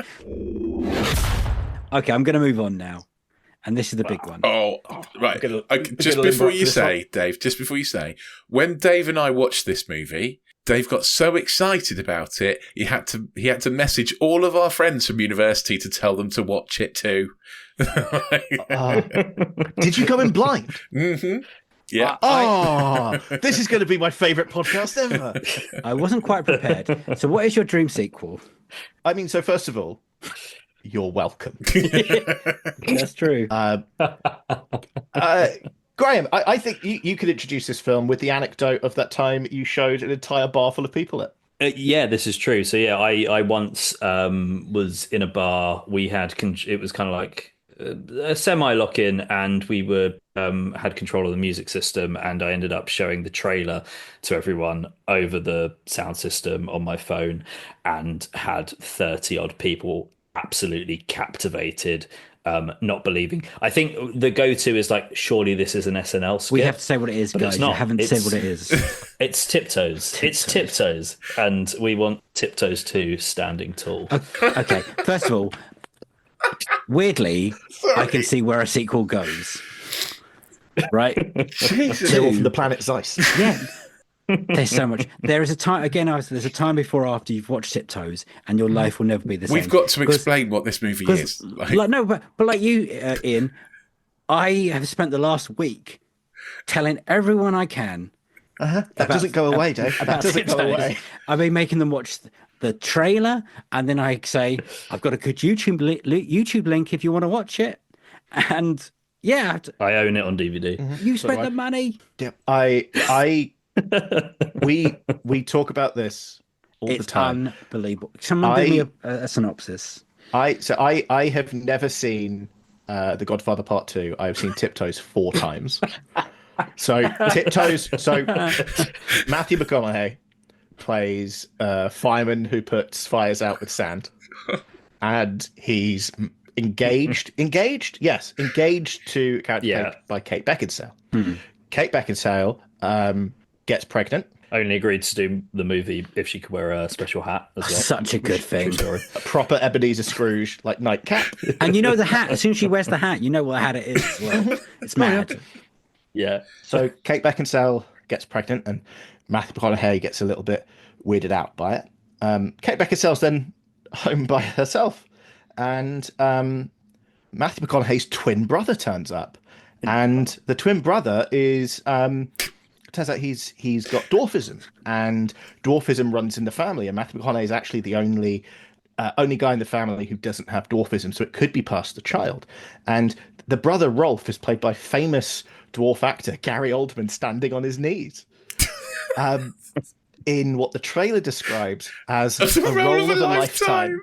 Okay, I'm going to move on now. And this is the big one. Oh, right. Just before you say, Dave, when Dave and I watched this movie, Dave got so excited about it, he had to message all of our friends from university to tell them to watch it too. Did you come in blind? Mm-hmm. Yeah. This is going to be my favourite podcast ever. I wasn't quite prepared. So what is your dream sequel? I mean, so first of all, you're welcome. That's true. Graham, I think you could introduce this film with the anecdote of that time you showed an entire bar full of people at. Yeah, this is true. So yeah, I once was in a bar. We had it was kind of like a semi lock-in, and we were had control of the music system, and I ended up showing the trailer to everyone over the sound system on my phone, and had 30 odd people absolutely captivated not believing. I think the go-to is like, surely this is an SNL skit. We have to say what it is, but guys. it's not. You haven't said what it is. It's Tiptoes. It's Tiptoes, and we want Tiptoes 2 standing tall. Okay, first of all, weirdly, I can see where a sequel goes. Right? They're all from the planet Zeiss. Yeah. There's so much. There is a time, again, there's a time before or after you've watched Tiptoes, and your life will never be the same. We've got to explain what this movie is. No, but like you, Ian, I have spent the last week telling everyone I can. That doesn't go away, Dave. That doesn't go away. I've been making them watch the trailer, and then I say, I've got a good YouTube link if you want to watch it. And yeah. I own it on DVD. You spent the money. Yeah, we talk about this all the time. It's unbelievable. Someone give me a synopsis. I have never seen The Godfather Part 2. I have seen Tiptoes 4 times. So Tiptoes. So Matthew McConaughey plays a fireman who puts fires out with sand, and he's engaged to a character played by Kate Beckinsale. Kate Beckinsale gets pregnant. Only agreed to do the movie if she could wear a special hat as well. Such a good thing. A proper Ebenezer Scrooge like nightcap. And you know the hat. As soon as she wears the hat, you know what hat it is as well. It's mad. Yeah. So Kate Beckinsale gets pregnant, and Matthew McConaughey gets a little bit weirded out by it. Kate Beckinsale's then home by herself, and Matthew McConaughey's twin brother turns up, and the twin brother is turns out he's got dwarfism, and dwarfism runs in the family, and Matthew McConaughey is actually the only guy in the family who doesn't have dwarfism, so it could be passed to the child. And the brother Rolf is played by famous dwarf actor Gary Oldman, standing on his knees. In what the trailer describes as a role of a lifetime.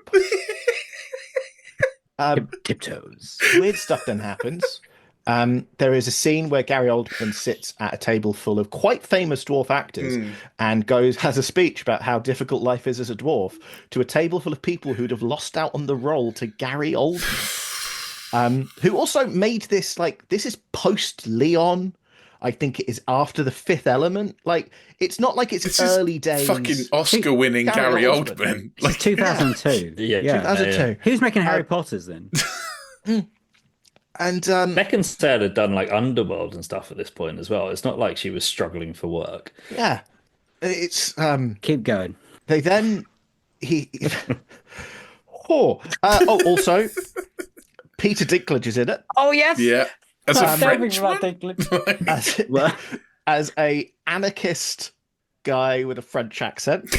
Tiptoes. Weird stuff then happens. There is a scene where Gary Oldman sits at a table full of quite famous dwarf actors and has a speech about how difficult life is as a dwarf to a table full of people who'd have lost out on the role to Gary Oldman, who also made this, like, this is post Leon. I think it is after The Fifth Element. Like, it's not like it's early days. Fucking Oscar-winning Gary Oldman. Like 2002. Yeah, 2002. Who's making Harry Potter's then? And Beckinsale had done like Underworld and stuff at this point as well. It's not like she was struggling for work. Yeah, it's keep going. They then also Peter Dinklage is in it. Oh yes, yeah, as a Frenchman, as a anarchist guy with a French accent.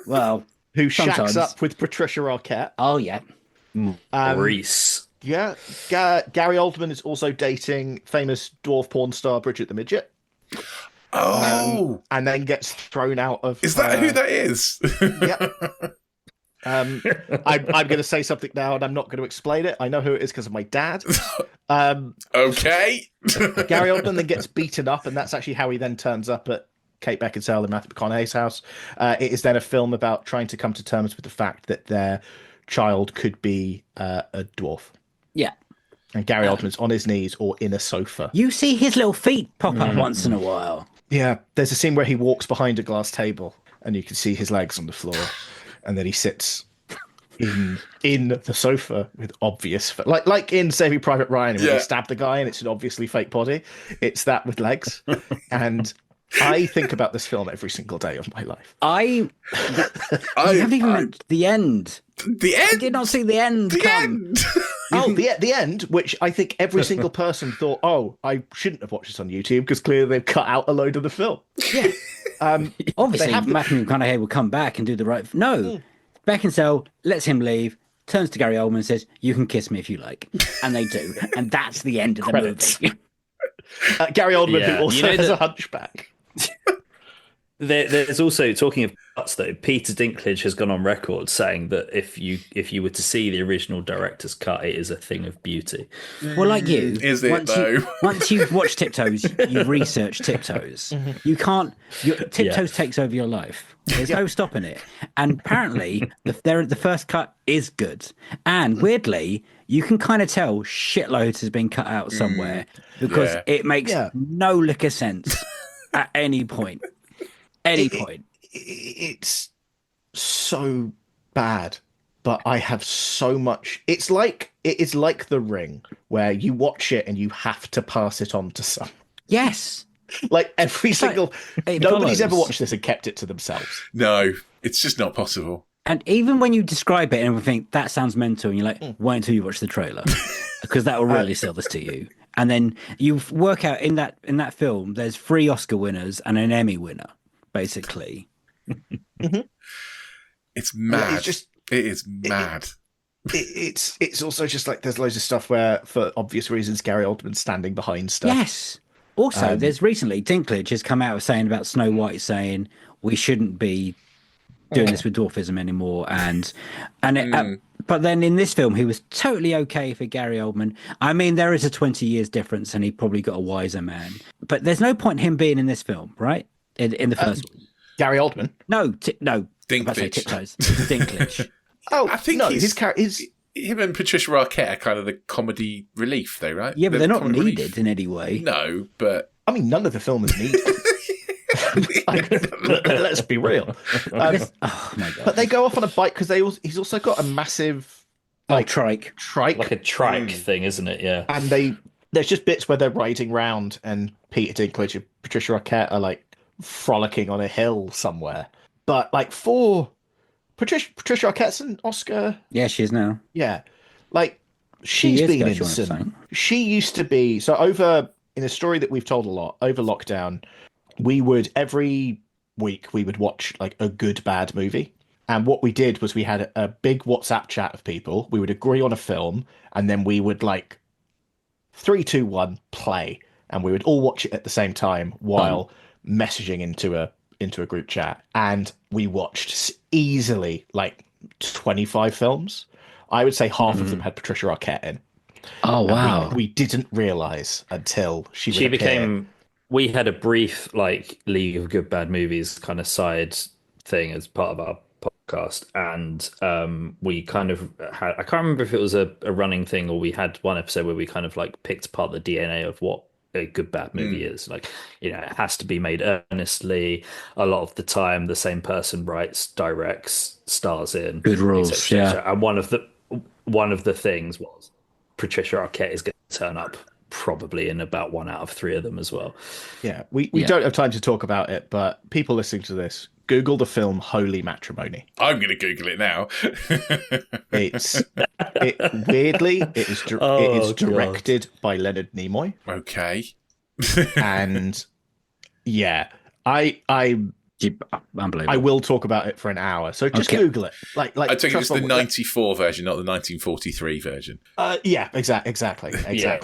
Well, who sometimes shacks up with Patricia Arquette. Oh yeah, Reese. Yeah, Gary Oldman is also dating famous dwarf porn star Bridget the Midget. Oh, and then gets thrown out of. Is that who that is? Yeah. I'm going to say something now, and I'm not going to explain it. I know who it is because of my dad. Okay. Gary Oldman then gets beaten up, and that's actually how he then turns up at Kate Beckinsale and Matthew McConaughey's house. It is then a film about trying to come to terms with the fact that their child could be a dwarf. Yeah. And Gary Oldman's on his knees or in a sofa. You see his little feet pop up once in a while. Yeah, there's a scene where he walks behind a glass table, and you can see his legs on the floor, and then he sits in the sofa with obvious, like in Saving Private Ryan, when they stabbed the guy and it's an obviously fake body. It's that with legs, and I think about this film every single day of my life. You haven't even mentioned the end. The end? I did not see the end. The end. The end, which I think every single person thought, oh, I shouldn't have watched this on YouTube because clearly they've cut out a load of the film. Yeah. Obviously, Matthew McConaughey will come back and do the right. No, Beckinsale lets him leave, turns to Gary Oldman and says, "You can kiss me if you like," and they do, and that's the end of the movie. Gary Oldman, who also has a hunchback. There's also, talking of cuts though, Peter Dinklage has gone on record saying that if you were to see the original director's cut, it is a thing of beauty. Well, like you, Is it though? Once you've watched Tiptoes, you've researched Tiptoes. You can't. Tiptoes takes over your life. There's no stopping it. And apparently, the first cut is good. And weirdly, you can kind of tell shitloads has been cut out somewhere because it makes no lick of sense at any point. It's so bad, but I have so much. It is like The Ring, where you watch it and you have to pass it on to someone. Yes. Like nobody's ever watched this and kept it to themselves. No, it's just not possible. And even when you describe it and we think that sounds mental, and you're like, wait until you watch the trailer, because that will really sell this to you. And then you work out in that film, there's 3 Oscar winners and an Emmy winner, basically. It's mad. It is mad. It's also just like there's loads of stuff where, for obvious reasons, Gary Oldman's standing behind stuff. Yes. Also, there's recently Dinklage has come out saying about Snow White, saying we shouldn't be doing this with dwarfism anymore, but then in this film he was totally okay for Gary Oldman. I mean, there is a 20 years difference, and he probably got a wiser man. But there's no point in him being in this film, right? In the first one. Gary Oldman? No, Dinklage. Tiptoes. Dinklage. I think him and Patricia Arquette are kind of the comedy relief, though, right? Yeah, but they're not needed relief. in any way. No, but I mean, none of the film is needed. Let's be real. Oh my god! But they go off on a bike because he's also got a massive trike, like a trike thing, isn't it? Yeah. And there's just bits where they're riding round, and Peter Dinklage and Patricia Arquette are like frolicking on a hill somewhere. But like for Patricia Arquette's an Oscar. Yeah, she is now. Yeah, like she's been in some. She used to be over in a story that we've told a lot over lockdown. We would every week we would watch like a good bad movie, and what we did was we had a big WhatsApp chat of people. We would agree on a film, and then we would like 3, 2, 1 play, and we would all watch it at the same time while messaging into a group chat. And we watched easily like 25 films. I would say half of them had Patricia Arquette in. Oh wow! We didn't realize until she became. We had a brief like League of Good Bad Movies kind of side thing as part of our podcast, and we kind of had, I can't remember if it was a running thing or we had one episode where we kind of like picked apart the DNA of what a good bad movie is. Like, it has to be made earnestly. A lot of the time the same person writes, directs, stars in. Good rules, yeah. And one of the things was Patricia Arquette is going to turn up probably in about 1 out of 3 of them as well. Yeah, we don't have time to talk about it, but people listening to this, Google the film Holy Matrimony. I'm going to Google it now. It is directed by Leonard Nimoy. Okay. And yeah, unbelievable. I will talk about it for an hour. So just Google it. Like I take it it's the 94 version, not the 1943 version. Yeah, exactly. Yeah.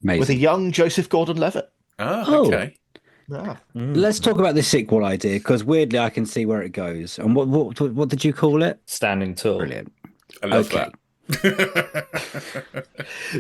Amazing. With a young Joseph Gordon-Levitt. Oh, okay. Yeah. Let's talk about this sequel idea, because weirdly I can see where it goes. And what did you call it? Standing Tall. Brilliant. I love that.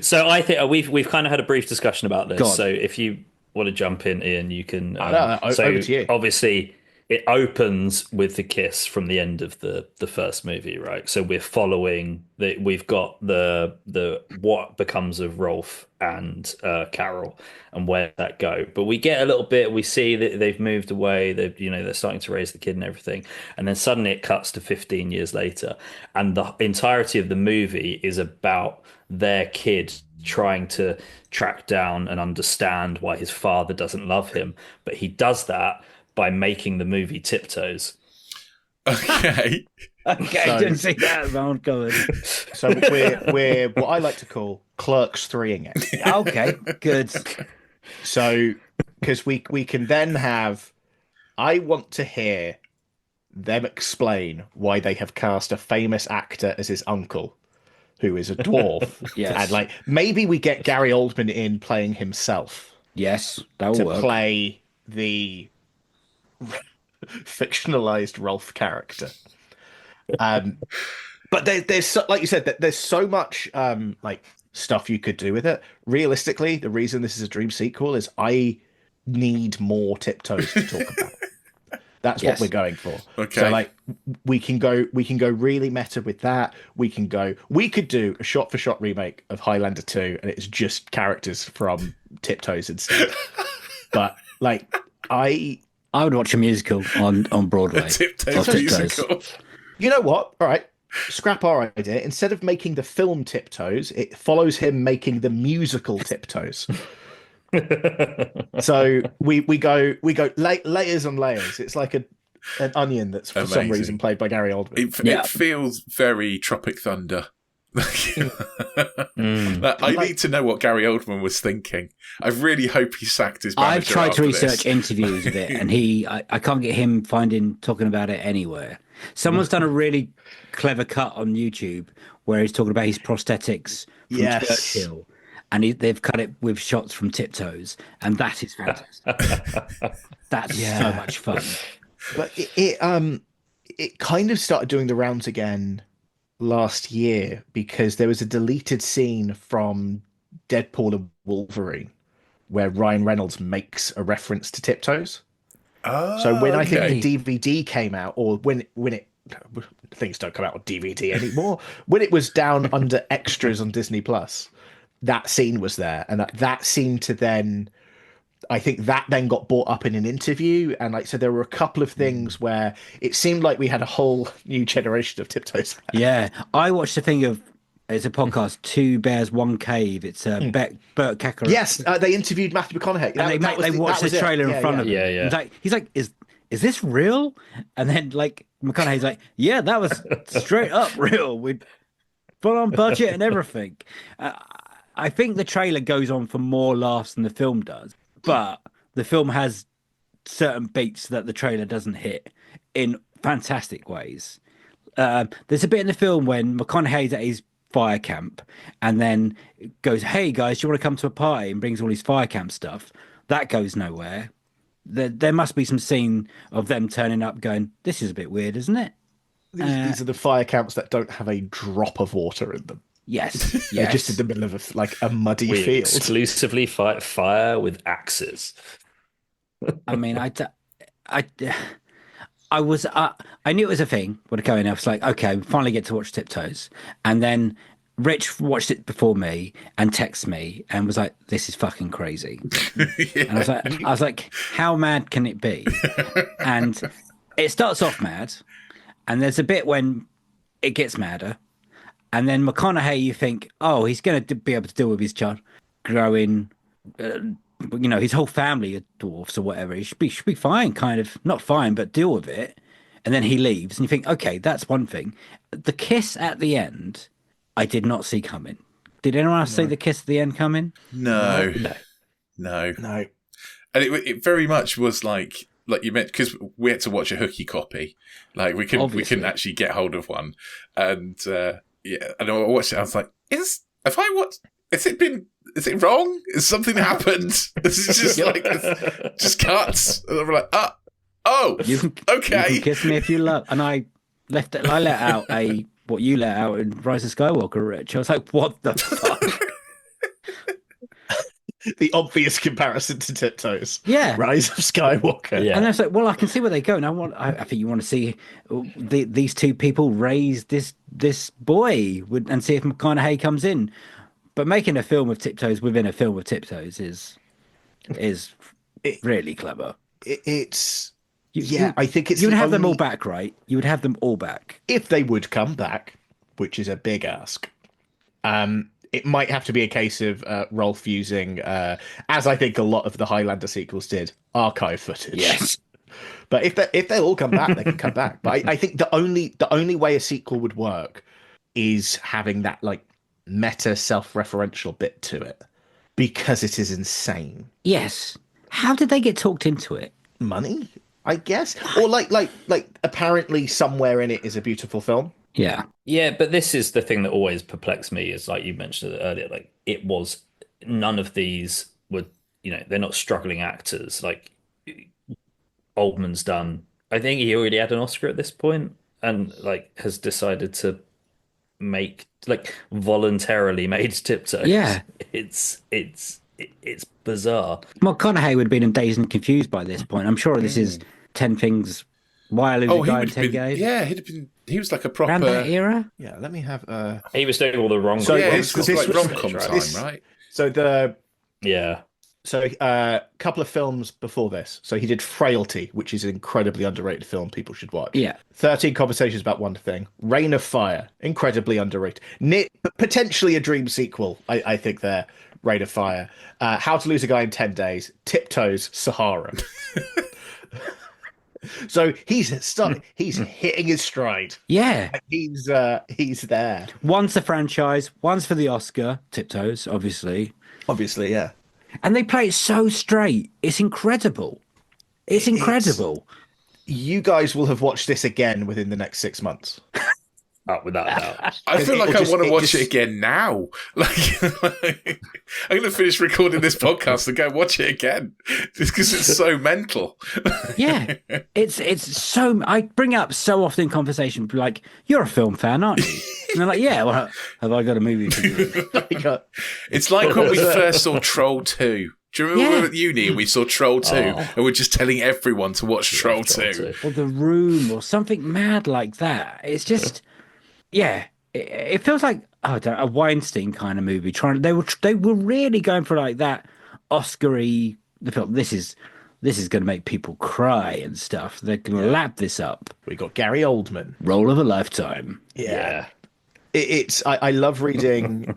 So I think we've kind of had a brief discussion about this. So if you want to jump in, Ian, you can. So over to you. Obviously, it opens with the kiss from the end of the first movie, right? So we're following we've got the what becomes of Rolf and Carol and where that go. But we get a little bit. We see that they've moved away. They're starting to raise the kid and everything. And then suddenly it cuts to 15 years later, and the entirety of the movie is about their kid trying to track down and understand why his father doesn't love him. But he does that by making the movie Tiptoes. Okay. Okay, didn't see that round going. So we're what I like to call Clerks 3ing it. Okay, good. So because we can then have, I want to hear them explain why they have cast a famous actor as his uncle, who is a dwarf. Yes. And like maybe we get Gary Oldman in playing himself. Yes, that will to work. Play the fictionalized Rolf character. But there's like you said, that there's so much like stuff you could do with it. Realistically, the reason this is a dream sequel is I need more Tiptoes to talk about. That's what we're going for. Okay. So like we can go really meta with that. We could do a shot for shot remake of Highlander 2 and it's just characters from Tiptoes instead. But like I would watch a musical on Broadway. Tiptoes musical. You know what? All right. Scrap our idea. Instead of making the film Tiptoes, it follows him making the musical Tiptoes. So we go layers and layers. It's like an onion that's for some reason played by Gary Oldman. It feels very Tropic Thunder. I need to know what Gary Oldman was thinking. I really hope he sacked his manager. I've tried to after research this. interviews of it, and I can't get him talking about it anywhere. Someone's done a really clever cut on YouTube where he's talking about his prosthetics from Churchill, and they've cut it with shots from Tiptoes, and that is fantastic. That's so much fun. But it kind of started doing the rounds again last year because there was a deleted scene from Deadpool and Wolverine where Ryan Reynolds makes a reference to Tiptoes. So when I think the DVD came out, or when it things don't come out on DVD anymore, when it was down under extras on Disney Plus, that scene was there, and that seemed to then. I think that then got brought up in an interview, and so there were a couple of things where it seemed like we had a whole new generation of Tiptoes. Yeah, I watched a thing of. It's a podcast, Two Bears, One Cave. It's Burt Kakarot. Yes, they interviewed Matthew McConaughey. And they watched the trailer in front of him. Yeah. He's like, is this real? And then like McConaughey's like, yeah, that was straight up real. We'd full on budget and everything. I think the trailer goes on for more laughs than the film does, but the film has certain beats that the trailer doesn't hit in fantastic ways. There's a bit in the film when McConaughey's at his fire camp and then goes, hey guys, do you want to come to a party, and brings all his fire camp stuff. That goes nowhere. There must be some scene of them turning up going, this is a bit weird, isn't it? These are the fire camps that don't have a drop of water in them. Yes. They're just in the middle of a muddy we field. Exclusively fight fire with axes. I mean, I knew it was a thing when I go in. I was like, okay, we finally get to watch Tiptoes. And then Rich watched it before me and texted me and was like, this is fucking crazy. And I was like, how mad can it be? And it starts off mad. And there's a bit when it gets madder. And then McConaughey, you think, oh, he's going to be able to deal with his child growing, his whole family are dwarfs or whatever. He should be fine, kind of. Not fine, but deal with it. And then he leaves, and you think, okay, that's one thing. The kiss at the end, I did not see coming. Did anyone else see the kiss at the end coming? No. And it very much was like you meant, because we had to watch a hooky copy. Like we couldn't actually get hold of one, and and I watched it. I was like, is it wrong? Is something happened? This is just just cuts. And I'm like, okay. You can kiss me if you love. And I let out what you let out in Rise of Skywalker, Rich. I was like, what the fuck? The obvious comparison to Tiptoes. Yeah. Rise of Skywalker. Yeah. And I was like, well, I can see where they go. And I think you want to see these two people raise this boy and see if McConaughey comes in. But making a film of Tiptoes within a film of Tiptoes is really clever. I think it's. You would have them all back, right? You would have them all back if they would come back, which is a big ask. It might have to be a case of Rolf using, as I think a lot of the Highlander sequels did, archive footage. Yes. But if they all come back, they can come back. But I think the only way a sequel would work is having that meta self-referential bit to it, because it is insane. Yes. How did they get talked into it? Money, I guess, or apparently somewhere in it is a beautiful film. Yeah, but this is the thing that always perplexed me, is like you mentioned it earlier, it was none of these were, they're not struggling actors. Like Oldman's done I think he already had an Oscar at this point, and like has decided to make like voluntarily made Tiptoes. Yeah. It's bizarre. McConaughey would have been dazed and confused by this point. I'm sure this is 10 things. Why I Lose a Guy in 10 Days. Yeah, he was like a proper... Around that era? Yeah, let me have... He was doing all the wrong... So yeah, this was like rom-com time, right? So the... Yeah. So a couple of films before this. So he did Frailty, which is an incredibly underrated film people should watch. Yeah. 13 Conversations About One Thing. Reign of Fire, incredibly underrated. Potentially a dream sequel, I think there. Reign of Fire. How to Lose a Guy in 10 Days. Tiptoes, Sahara. So he's hitting his stride. Yeah. He's there. One's the franchise, one's for the Oscar, Tiptoes, obviously. Obviously, yeah. And they play it so straight. It's incredible. It's incredible. You guys will have watched this again within the next 6 months. Without doubt. I feel like I want to watch it again now. Like, I'm going to finish recording this podcast and go watch it again, just because it's so mental. Yeah, it's so. I bring it up so often in conversation. Like, you're a film fan, aren't you? And they're like, yeah. Well, have I got a movie for you? It's like when we first saw Troll 2. Do you remember we were at uni and we saw Troll 2 and we're just telling everyone to watch Troll 2? Or The Room or something mad like that. It's just, it feels like a Weinstein kind of movie. They were really going for like that Oscar-y. The film. This is going to make people cry and stuff. They're going to lap this up. We got Gary Oldman, role of a lifetime. Yeah. I love reading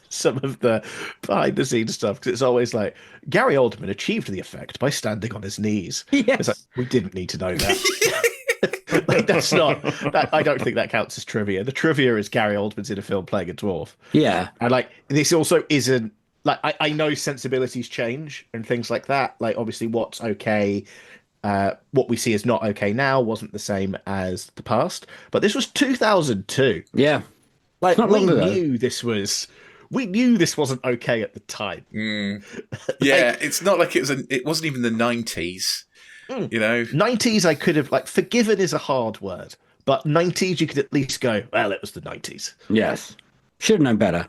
some of the behind the scenes stuff because it's always like Gary Oldman achieved the effect by standing on his knees. Yes. It's like, we didn't need to know that. Like, that's not that. I don't think that counts as trivia. The trivia is Gary Oldman's in a film playing a dwarf. Yeah. And like this also isn't like I know sensibilities change and things like that. Like obviously what's okay. What we see is not okay now wasn't the same as the past, but this was 2002. Yeah, like not long ago. We knew this wasn't okay at the time. Yeah, it's not like it wasn't even the 90s. You know, 90s I could have like forgiven is a hard word, but 90s you could at least go, well, it was the 90s. Yes, should have known better.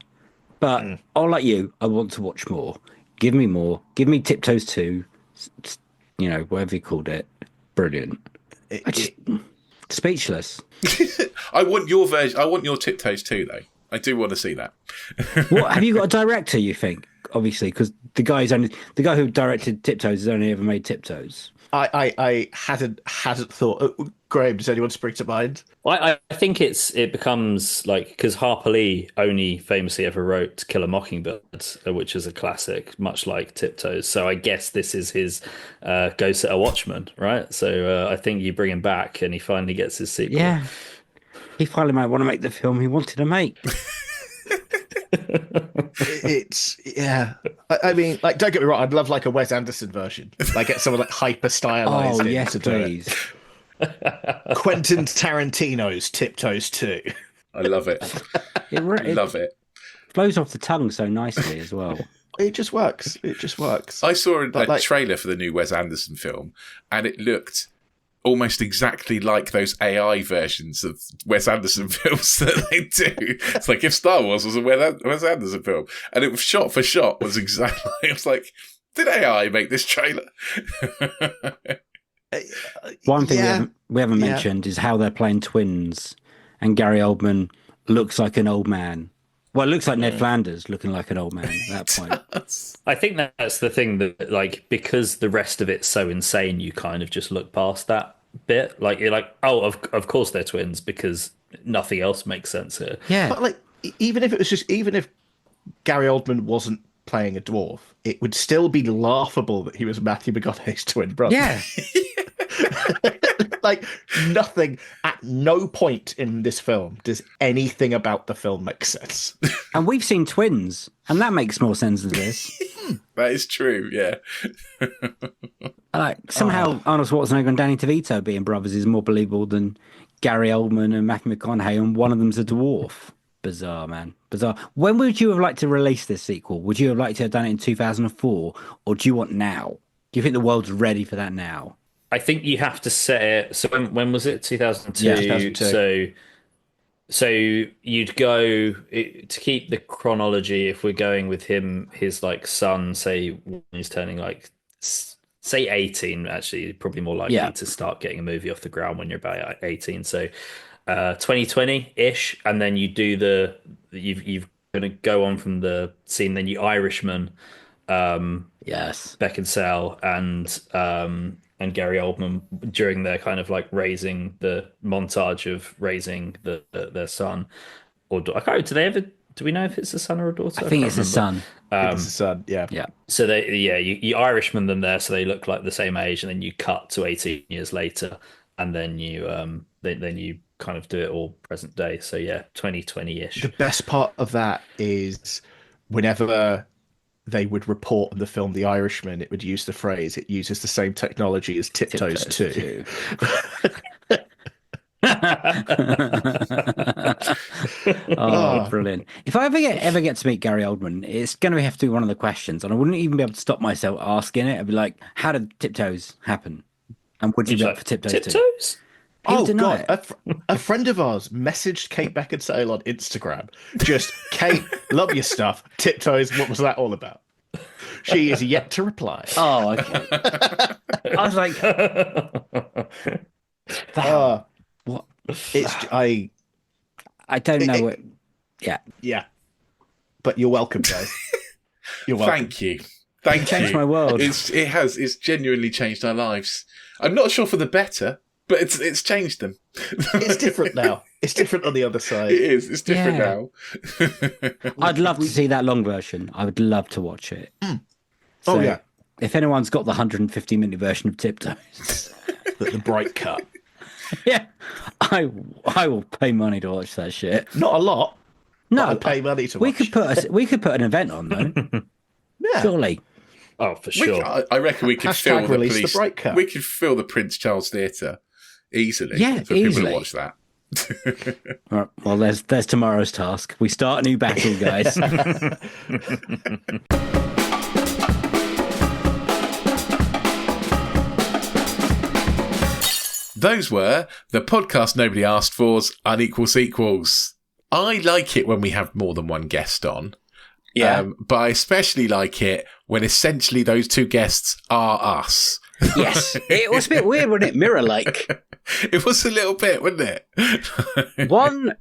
But I'll let you. I want to watch more. Give me more. Give me Tiptoes 2. You know, whatever you called it. Brilliant. Speechless. I want your version. I want your Tiptoes too, though. I do want to see that. What have you got a director? You think? Obviously, because the guy who directed Tiptoes has only ever made Tiptoes. I hadn't thought. Graham, does anyone spring to mind? I think it becomes like because Harper Lee only famously ever wrote Kill a Mockingbird, which is a classic, much like Tiptoes. So I guess this is his Go Set a Watchman, right? So I think you bring him back and he finally gets his sequel. Yeah, he finally might want to make the film he wanted to make. I mean, like, don't get me wrong. I'd love like a Wes Anderson version. Like, get someone like hyper stylized. Oh yes, please. Quentin Tarantino's Tiptoes 2. I love it. Love it. Flows off the tongue so nicely as well. It just works. I saw a trailer for the new Wes Anderson film, and it looked almost exactly like those AI versions of Wes Anderson films that they do. It's like if Star Wars was a Wes Anderson film, and it was shot for shot was exactly. It was like, did AI make this trailer? One thing we haven't mentioned is how they're playing twins, and Gary Oldman looks like an old man. Well, it looks like Ned Flanders looking like an old man at that point. I think that's the thing that, like, because the rest of it's so insane, you kind of just look past that bit. Like, you're like, oh, of course they're twins because nothing else makes sense here. Yeah. But like, even if Gary Oldman wasn't playing a dwarf, it would still be laughable that he was Matthew McConaughey's twin brother. Yeah. Like, nothing, at no point in this film does anything about the film make sense. And we've seen twins, and that makes more sense than this. That is true, yeah. Like, somehow Arnold Schwarzenegger and Danny DeVito being brothers is more believable than Gary Oldman and Matthew McConaughey, and one of them's a dwarf. Bizarre, man. Bizarre. When would you have liked to release this sequel? Would you have liked to have done it in 2004, or do you want now? Do you think the world's ready for that now? I think you have to set it. So when was it? 2002. Yeah, 2002. So you'd go to keep the chronology. If we're going with him, his like son, say when he's turning like say 18. Actually, probably more likely to start getting a movie off the ground when you're about 18. So 2020 ish, and then you do you've going to go on from the scene. Then you Irishman. Yes, Beckinsale and Gary Oldman during their kind of like raising the montage of raising their son or I can't. Do we know if it's a son or a daughter? I think it's a son. It's a son. Yeah. So you Irishman them there, so they look like the same age, and then you cut to 18 years later, and then you then you kind of do it all present day. So 2020-ish. The best part of that is whenever they would report on the film The Irishman, it would use the phrase, it uses the same technology as Tiptoes 2. Oh, brilliant. If I ever get to meet Gary Oldman, it's going to have to be one of the questions, and I wouldn't even be able to stop myself asking it. I'd be like, how did Tiptoes happen? And would you be up for Tiptoes 2? Tiptoes? Oh, God. A friend of ours messaged Kate Beckinsale on Instagram. Just, Kate, love your stuff. Tiptoes, what was that all about? She is yet to reply. Oh, okay. I was like, what? I don't know. Yeah. But you're welcome, guys. You're welcome. Thank you. Thank you. Changed my world. It's genuinely changed our lives. I'm not sure for the better, but it's changed them. It's different now. It's different on the other side. It is. It's different now. I'd love to see that long version. I would love to watch it. So, yeah. If anyone's got the 150-minute version of Tiptoes, the bright cut. Yeah, I will pay money to watch that shit. Not a lot. No, I'd pay money to watch. We could put an event on though. Yeah, surely. Oh, for sure. I reckon we could fill the bright cut. We could fill the Prince Charles Theatre easily. Yeah, for easily. People to watch that. Right, well, there's tomorrow's task. We start a new battle, guys. Those were the podcast nobody asked for's Unequal Sequels. I like it when we have more than one guest on. Yeah. But I especially like it when essentially those two guests are us. Yes. It was a bit weird, wasn't it? Mirror-like. It was a little bit, wasn't it? One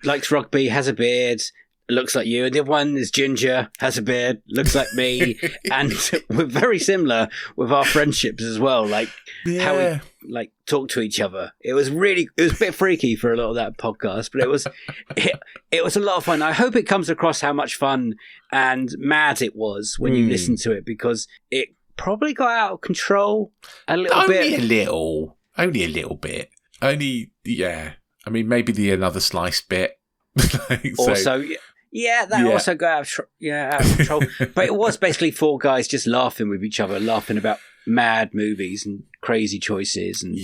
likes rugby, has a beard, looks like you, and the other one is ginger, has a beard, looks like me, and we're very similar with our friendships as well, like how we like talk to each other. It was a bit freaky for a lot of that podcast, but it was a lot of fun. I hope it comes across how much fun and mad it was when you listen to it, because it probably got out of control a little bit. Only a little bit. I mean, maybe the another slice bit. Also, also got out of control. But it was basically four guys just laughing with each other, laughing about mad movies and crazy choices and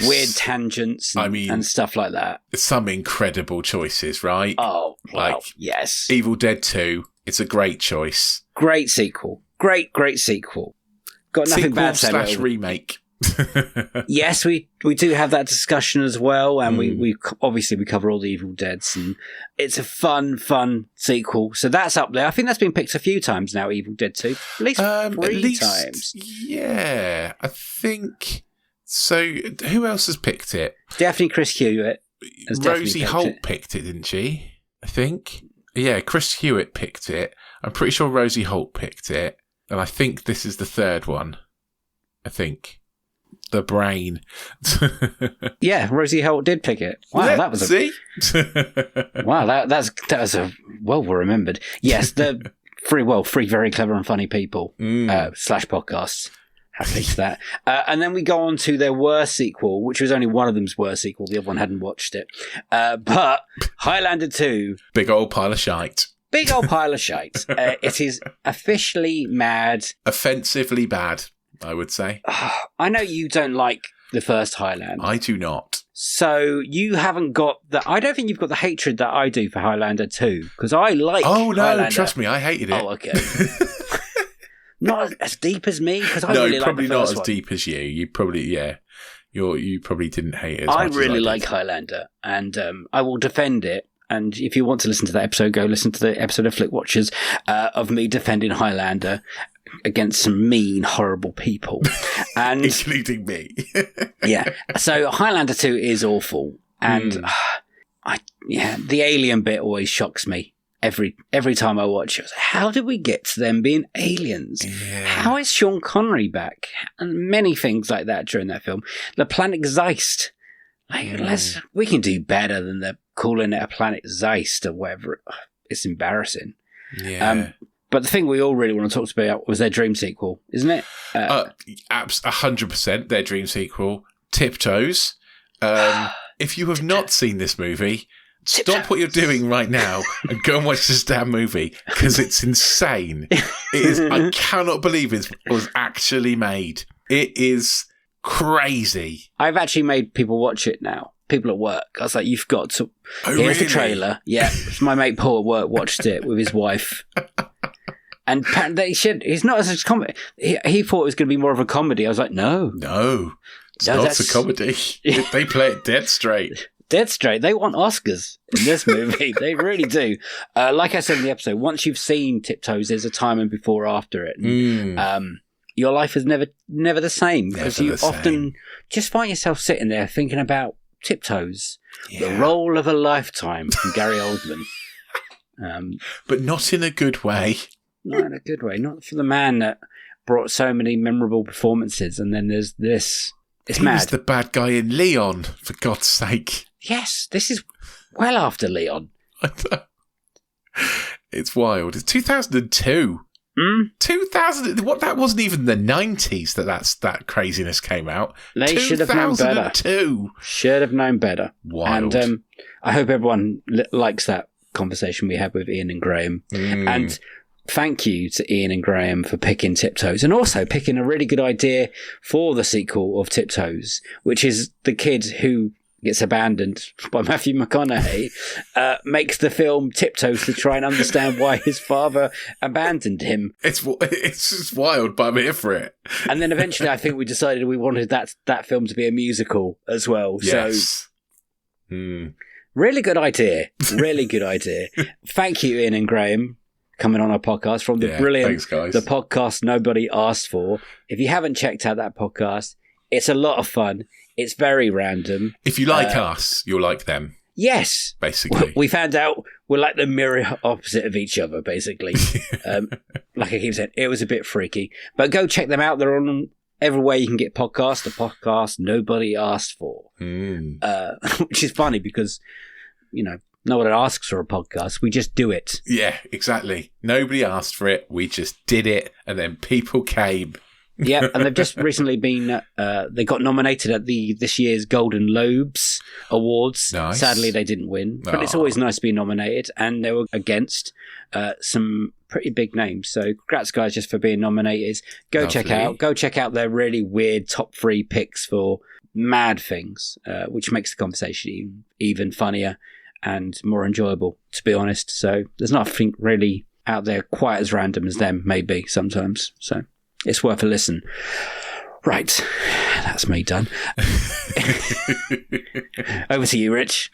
weird tangents and stuff like that. Some incredible choices, right? Oh, wow. Yes. Evil Dead 2, it's a great choice. Great sequel. Great sequel. Got nothing bad to say about it. Remake. Yes, we do have that discussion as well, and we obviously we cover all the Evil Deads, and it's a fun sequel. So that's up there. I think that's been picked a few times now. Evil Dead 2, at least three times. Yeah, I think so. Who else has picked it? Definitely Chris Hewitt. Rosie Holt picked it, didn't she? I think. Yeah, Chris Hewitt picked it. I'm pretty sure Rosie Holt picked it, and I think this is the third one. I think. The brain. Yeah, Rosie Holt did pick it. Wow, that was wow, that was a well remembered. Yes, the three very clever and funny people / podcasts have picked that. And then we go on to their worst sequel, which was only one of them's worst sequel. The other one hadn't watched it. But Highlander 2. Big old pile of shite. Big old pile of shite. It is officially mad. Offensively bad, I would say. I know you don't like the first Highlander. I do not. So you haven't got the... I don't think you've got the hatred that I do for Highlander 2, because I like Highlander. Trust me, I hated it. Oh, okay. Not as deep as me, because I No, really like probably the not first as one. deep as you. You probably, you probably didn't hate it as I much really as I like did. Highlander, and I will defend it. And if you want to listen to that episode, go listen to the episode of Flick Watchers of me defending Highlander against some mean, horrible people, and including me. Yeah. So Highlander 2 is awful, and the alien bit always shocks me. Every time I watch it, I was like, how did we get to them being aliens? Yeah. How is Sean Connery back? And many things like that during that film. The planet Zeist. We can do better than the calling it a planet Zeist or whatever. It's embarrassing. Yeah. But the thing we all really want to talk about was their dream sequel, isn't it? 100% their dream sequel, Tiptoes. If you have not seen this movie, stop what you're doing right now and go and watch this damn movie, because it's insane. It is. I cannot believe it was actually made. It is crazy. I've actually made people watch it now. People at work. I was like, you've got to. Oh, Here's the really? trailer. Yeah. My mate Paul at work watched it with his wife. And he's not as a comedy. He thought it was going to be more of a comedy. I was like, no. It's not a comedy. They play it dead straight. Dead straight. They want Oscars in this movie. They really do. Like I said in the episode, once you've seen Tiptoes, there's a time and before after it. And, your life is never the same, because you often just find yourself sitting there thinking about Tiptoes, the role of a lifetime from Gary Oldman. But not in a good way. Not in a good way. Not for the man that brought so many memorable performances. And then there's this. It's He mad. was the bad guy in Leon, for God's sake. Yes, this is well after Leon. It's wild. It's 2002. 2000. What? That wasn't even the 90s that craziness came out. They should have known better. 2002. Should have known better. Wild. And I hope everyone likes that conversation we had with Ian and Graham. And thank you to Ian and Graham for picking Tiptoes, and also picking a really good idea for the sequel of Tiptoes, which is the kid who gets abandoned by Matthew McConaughey, makes the film Tiptoes to try and understand why his father abandoned him. It's just wild, but I'm here for it. And then eventually I think we decided we wanted that film to be a musical as well. Yes. So really good idea. Really good idea. Thank you, Ian and Graham, coming on our podcast from the brilliant thanks, guys. The podcast nobody asked for. If you haven't checked out that podcast, it's a lot of fun. It's very random. If you like us, you'll like them. Yes. Basically. We found out we're like the mirror opposite of each other, basically. Like I keep saying, it was a bit freaky. But go check them out. They're on everywhere you can get podcasts. The podcast nobody asked for. Which is funny because, no one asks for a podcast. We just do it. Yeah, exactly. Nobody asked for it. We just did it. And then people came. Yeah, and they've just recently been, they got nominated at this year's Golden Lobes Awards. Nice. Sadly, they didn't win, but it's always nice to be nominated, and they were against some pretty big names. So congrats, guys, just for being nominated. Go check out their really weird top 3 picks for mad things, which makes the conversation even funnier and more enjoyable, to be honest. So there's nothing really out there quite as random as them, maybe, sometimes. So it's worth a listen. Right. That's me done. Over to you, Rich.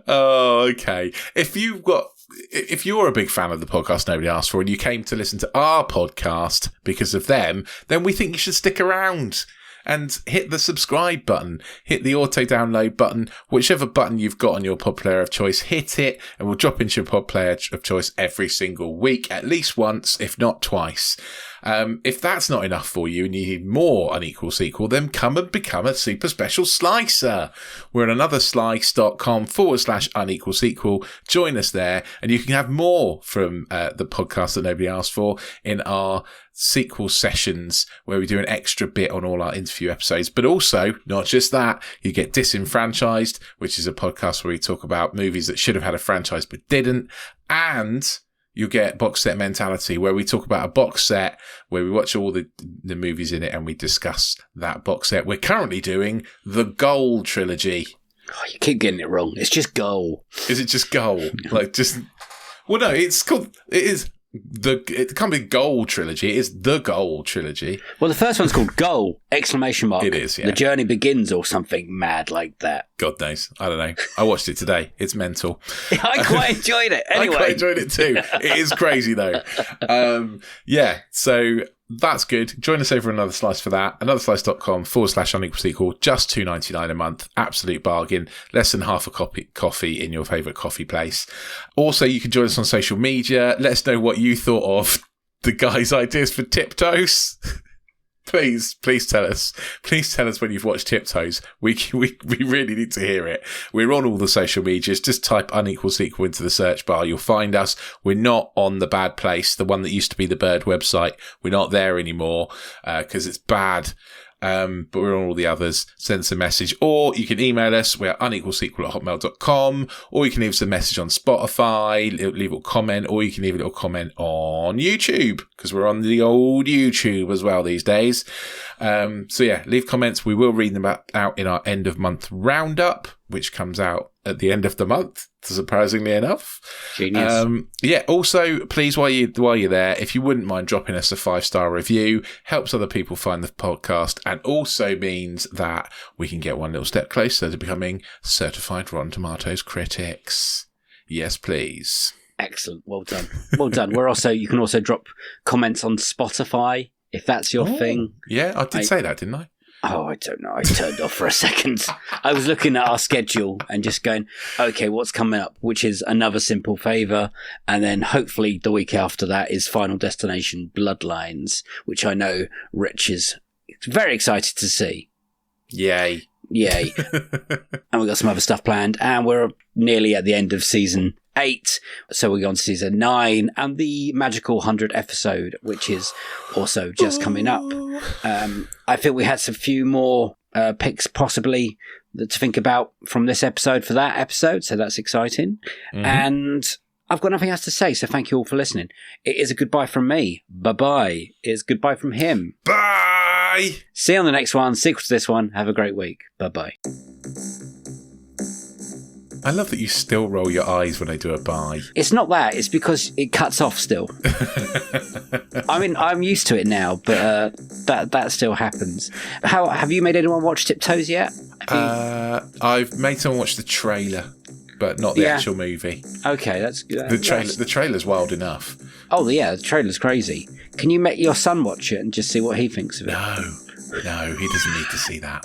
Oh, okay. If you're a big fan of the podcast Nobody Asked For, and you came to listen to our podcast because of them, then we think you should stick around and hit the subscribe button, hit the auto download button, whichever button you've got on your pod player of choice, hit it, and we'll drop into your pod player of choice every single week, at least once, if not twice. If that's not enough for you and you need more Unequal Sequel, then come and become a super special slicer. We're on anotherslice.com/unequal sequel. Join us there, and you can have more from the podcast that nobody asked for in our sequel sessions, where we do an extra bit on all our interview episodes. But also, not just that, you get Disenfranchised, which is a podcast where we talk about movies that should have had a franchise but didn't, and you get Box Set Mentality, where we talk about a box set, where we watch all the movies in it and we discuss that box set. We're currently doing the Goal trilogy. Oh, you keep getting it wrong. It's just Goal. Is it just Goal? Well, no, it is it can't be Goal trilogy. It's the Goal trilogy. Well, the first one's called Goal! Exclamation mark. It is, yeah. The journey begins or something mad like that. God knows. I don't know. I watched it today. It's mental. I quite enjoyed it. Anyway. I quite enjoyed it too. It is crazy though. Yeah, so that's good. Join us over Another Slice for that. AnotherSlice.com/unequal sequel. Just $2.99 a month. Absolute bargain. Less than half a coffee in your favourite coffee place. Also, you can join us on social media. Let us know what you thought of the guys' ideas for Tiptoes. Please tell us. Please tell us when you've watched Tiptoes. We really need to hear it. We're on all the social medias. Just type Unequal Sequel into the search bar. You'll find us. We're not on the bad place, the one that used to be the Bird website. We're not there anymore because it's bad. But we're on all the others. Send us a message, or you can email us. We're unequalsequel@hotmail.com, or you can leave us a message on Spotify, leave a little comment, or you can leave a little comment on YouTube, because we're on the old YouTube as well these days. So yeah, leave comments. We will read them out in our end of month roundup, which comes out at the end of the month, surprisingly enough. Genius. Yeah, also, please, while you're there, if you wouldn't mind dropping us a 5-star review, helps other people find the podcast, and also means that we can get one little step closer to becoming certified Rotten Tomatoes critics. Yes, please. Excellent. Well done. Well done. You can also drop comments on Spotify, if that's your thing. Yeah, I did say that, didn't I? Oh, I don't know. I turned off for a second. I was looking at our schedule and just going, okay, what's coming up? Which is Another Simple Favor. And then hopefully the week after that is Final Destination Bloodlines, which I know Rich is very excited to see. Yay. And we've got some other stuff planned. And we're nearly at the end of season 8. So we're on to season 9 and the magical 100th episode, which is also just coming up. I think we had some few more picks possibly to think about from this episode for that episode. So that's exciting. Mm-hmm. And I've got nothing else to say. So thank you all for listening. It is a goodbye from me. Bye-bye. It's goodbye from him. Bye. See you on the next one. Sequel to this one. Have a great week. Bye-bye. I love that you still roll your eyes when I do a bye. It's not that. It's because it cuts off still. I mean, I'm used to it now, but that still happens. Have you made anyone watch Tiptoes yet? I've made someone watch the trailer, but not the actual movie. Okay, that's good. The trailer's wild enough. Oh, yeah, the trailer's crazy. Can you make your son watch it and just see what he thinks of it? No, he doesn't need to see that.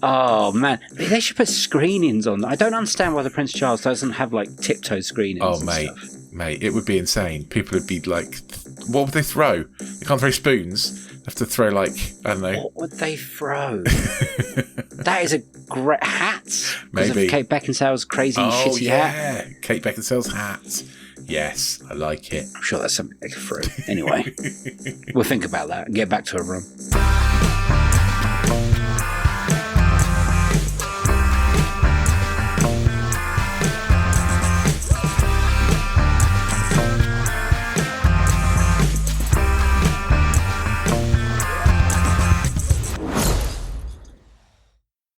Oh man, they should put screenings on. I don't understand why the Prince Charles doesn't have like Tiptoe screenings. Oh mate, it would be insane. People would be like, what would they throw? They can't throw spoons. They have to throw like, I don't know. What would they throw? That is a great hat. Maybe of Kate Beckinsale's crazy shitty hat. Kate Beckinsale's hat. Yes, I like it. I'm sure that's something they could throw. Anyway, we'll think about that and get back to a room.